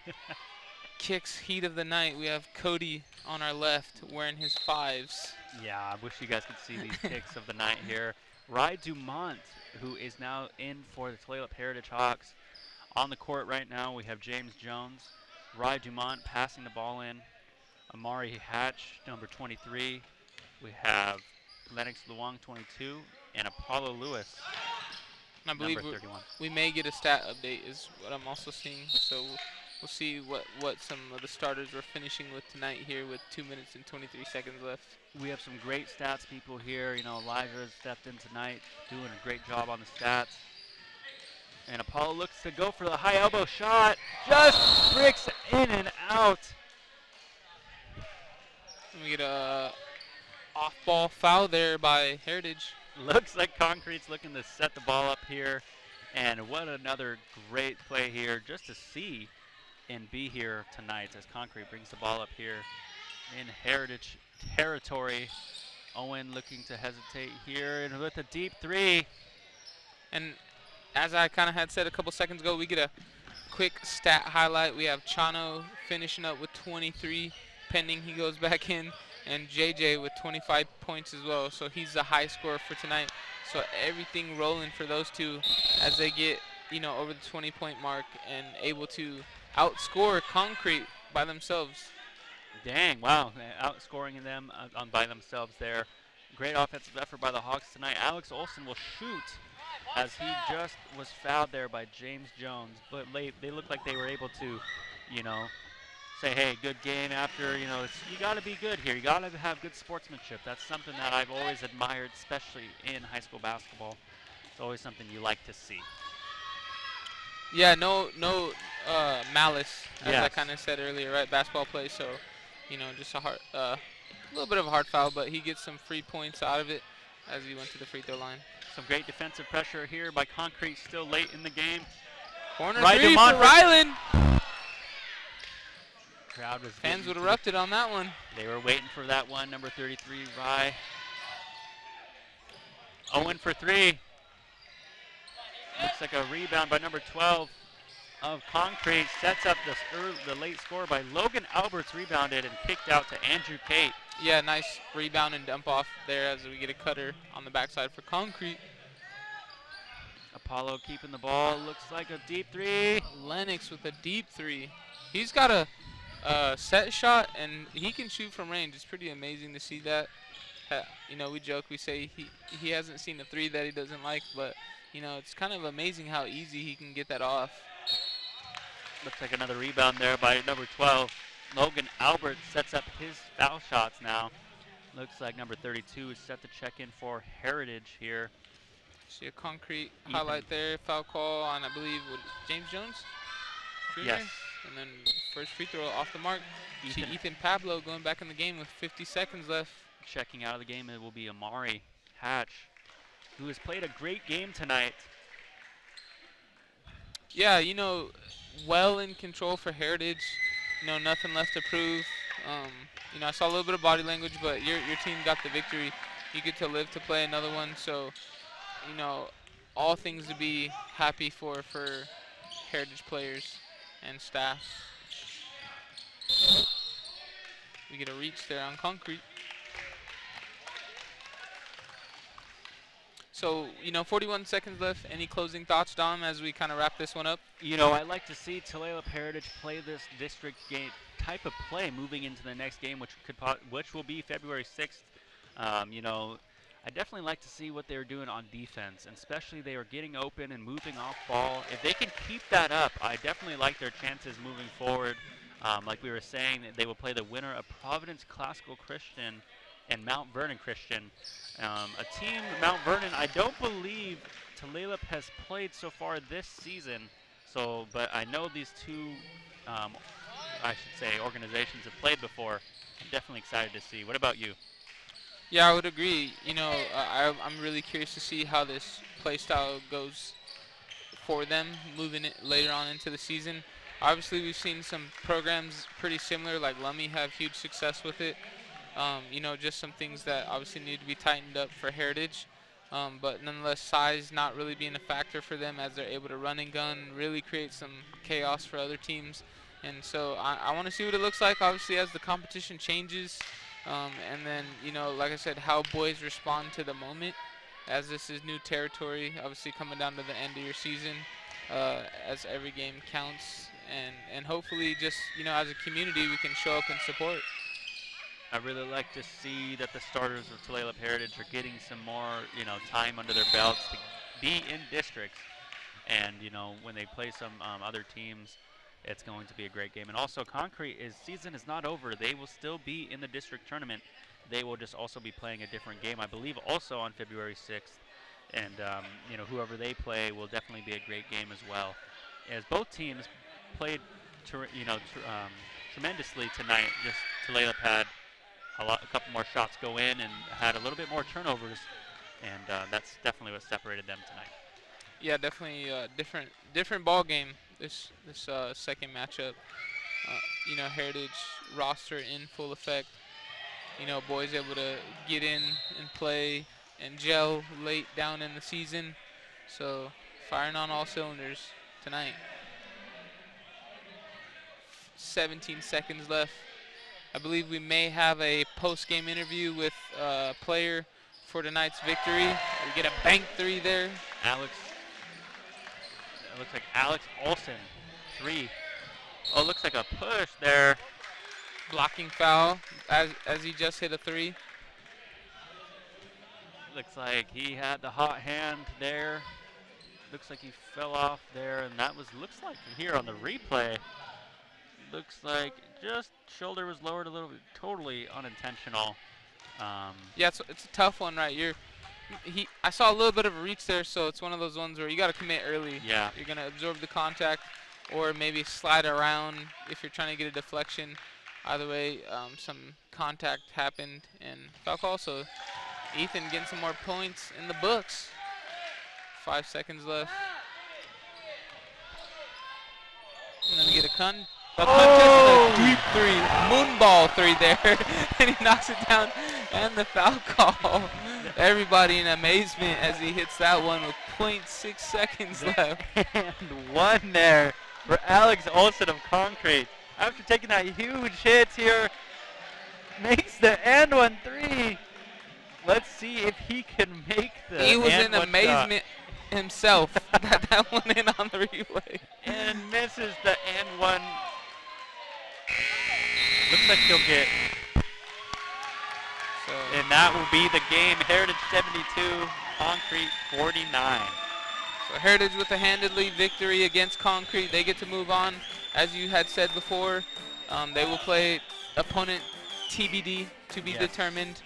kicks heat of the night. We have Cody on our left wearing his 5s. Yeah, I wish you guys could see these kicks of the night here. Rye Dumont, who is now in for the Tulalip Heritage Hawks. On the court right now, we have James Jones. Rye Dumont passing the ball in. Amari Hatch, number 23. We have Lennox Luong, 22. And Apollo Lewis, I believe number 31. we may get a stat update is what I'm also seeing. So we'll see what some of the starters were finishing with tonight here with 2 minutes and 23 seconds left. We have some great stats people here. You know, Elijah has stepped in tonight, doing a great job on the stats. And Apollo looks to go for the high elbow shot. Just bricks in and out. And we get a off-ball foul there by Heritage. Looks like Concrete's looking to set the ball up here. And what another great play here just to see and be here tonight as Concrete brings the ball up here in Heritage territory. Owen looking to hesitate here and with a deep 3. And as I kind of had said a couple seconds ago, we get a quick stat highlight. We have Chano finishing up with 23 pending he goes back in, and JJ with 25 points as well. So he's the high scorer for tonight. So everything rolling for those two as they get, you know, over the 20-point mark and able to outscore Concrete by themselves. Dang, wow, outscoring them by themselves there. Great offensive effort by the Hawks tonight. Alex Olson will shoot as he just was fouled there by James Jones. But they look like they were able to, you know, say, hey, good game after, you know, you got to be good here. You got to have good sportsmanship. That's something that I've always admired, especially in high school basketball. It's always something you like to see. Yeah, no malice, as yes. I kind of said earlier, right? Basketball play, so, you know, just a little bit of a hard foul, but he gets some free points out of it as he went to the free throw line. Some great defensive pressure here by Concrete still late in the game. Corner three for Ryland. crowd was Fans getting would have to the- erupted on that one. They were waiting for that one, number 33, Rye. 0 for 3. Looks like a rebound by number 12 of Concrete. Sets up the late score by Logan Alberts, rebounded and kicked out to Andrew Pate. Yeah, nice rebound and dump off there as we get a cutter on the backside for Concrete. Apollo keeping the ball. Looks like a deep 3. Lennox with a deep 3. He's got a set shot, and he can shoot from range. It's pretty amazing to see that. You know, we joke, we say he hasn't seen a 3 that he doesn't like, but, you know, it's kind of amazing how easy he can get that off. Looks like another rebound there by number 12. Logan Albert sets up his foul shots now. Looks like number 32 is set to check in for Heritage here. See a Concrete highlight there, foul call on, I believe, James Jones? Jr.? Yes. And then first free throw off the mark. See Ethan Pablo going back in the game with 50 seconds left. Checking out of the game, it will be Amari Hatch, who has played a great game tonight. Yeah, you know, well in control for Heritage. You know, nothing left to prove. You know, I saw a little bit of body language, but your team got the victory. You get to live to play another one. So, you know, all things to be happy for Heritage players and staff. We get a reach there on Concrete. So, you know, 41 seconds left. Any closing thoughts, Dom, as we kind of wrap this one up? You know, I'd like to see Tulalip Heritage play this district game type of play moving into the next game, which will be February 6th. You know, I definitely like to see what they're doing on defense, and especially they are getting open and moving off ball. If they can keep that up, I definitely like their chances moving forward. Like we were saying, they will play the winner of Providence Classical Christian and Mount Vernon Christian. A team, Mount Vernon, I don't believe Tulalip has played so far this season. So, but I know these two, I should say, organizations have played before. I'm definitely excited to see. What about you? Yeah, I would agree. You know, I'm really curious to see how this play style goes for them moving it later on into the season. Obviously, we've seen some programs pretty similar, like Lummi have huge success with it. You know, just some things that obviously need to be tightened up for Heritage. But nonetheless, size not really being a factor for them as they're able to run and gun, really create some chaos for other teams. And so I want to see what it looks like, obviously, as the competition changes. And then, you know, like I said, how boys respond to the moment, as this is new territory, obviously coming down to the end of your season, as every game counts. And hopefully just, you know, as a community, we can show up and support. I really like to see that the starters of Tulalip Heritage are getting some more, you know, time under their belts to be in districts. And, you know, when they play some other teams, it's going to be a great game. And also, Concrete, season is not over. They will still be in the district tournament. They will just also be playing a different game, I believe, also on February 6th. And, you know, whoever they play will definitely be a great game as well. As both teams played, tremendously tonight. Just Tulalip had a couple more shots go in and had a little bit more turnovers, and that's definitely what separated them tonight. Yeah, definitely different ball game this second matchup. You know, Heritage roster in full effect. You know, boys able to get in and play and gel late down in the season. So firing on all cylinders tonight. 17 seconds left. I believe we may have a post-game interview with a player for tonight's victory. We get a bank 3 there. It looks like Alex Olsen, 3. Oh, looks like a push there. Blocking foul as he just hit a 3. Looks like he had the hot hand there. Looks like he fell off there, and that looks like here on the replay. Looks like just shoulder was lowered a little bit, totally unintentional. Yeah, it's a tough one, right? I saw a little bit of a reach there, so it's one of those ones where you got to commit early. Yeah. You're going to absorb the contact or maybe slide around if you're trying to get a deflection. Either way, some contact happened and foul call. So Ethan getting some more points in the books. 5 seconds left. And then we get a A contested deep three, moonball three there, and he knocks it down, and the foul call. Everybody in amazement as he hits that one with 0.6 seconds left. And one there for Alex Olson of Concrete. After taking that huge hit here, makes the and one three. Let's see if he can make the He was and in one amazement himself that one in on the replay. and misses the and one. Looks like he'll get, So, and that will be the game. Heritage 72, Concrete 49. so Heritage with a handedly victory against Concrete. They get to move on. As you had said before, they will play opponent TBD, to be Yes. determined.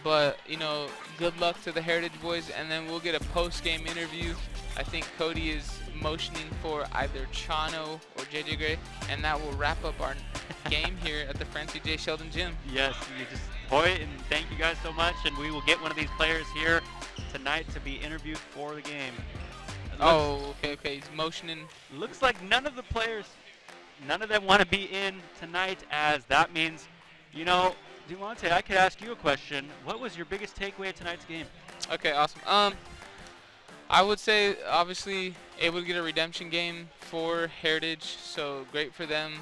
But, you know, good luck to the Heritage boys, and then we'll get a post-game interview. I think Cody is motioning for either Chano or JJ Gray, and that will wrap up our game here at the Francy J. Sheldon Gym. Yes, you just, Hoyt, and thank you guys so much, and we will get one of these players here tonight to be interviewed for the game. Oh, okay, he's motioning. Looks like none of the players, none of them want to be in tonight, as that means, you know, Dumonte, I could ask you a question. What was your biggest takeaway of tonight's game? Okay, awesome. I would say, obviously, able to get a redemption game for Heritage, so great for them.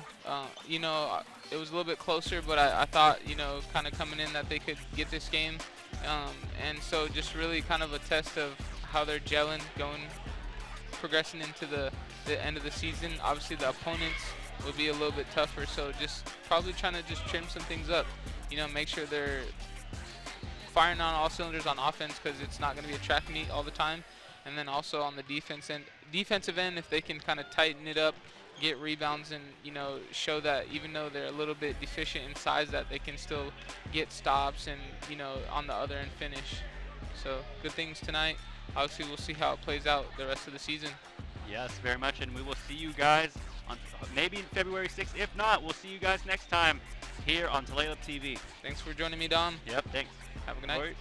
You know, it was a little bit closer, but I thought, you know, kind of coming in that they could get this game. And so just really kind of a test of how they're gelling, progressing into the end of the season. Obviously, the opponents will be a little bit tougher, so just probably trying to just trim some things up. You know, make sure they're firing on all cylinders on offense, because it's not going to be a track meet all the time. And then also on the defensive end, if they can kind of tighten it up, get rebounds, and, you know, show that even though they're a little bit deficient in size, that they can still get stops and, you know, on the other end finish. So good things tonight. Obviously, we'll see how it plays out the rest of the season. Yes, very much, and we will see you guys on maybe February 6th. If not, we'll see you guys next time here on Tulalip TV. Thanks for joining me, Dom. Yep, thanks. Have a good night. Hoyt.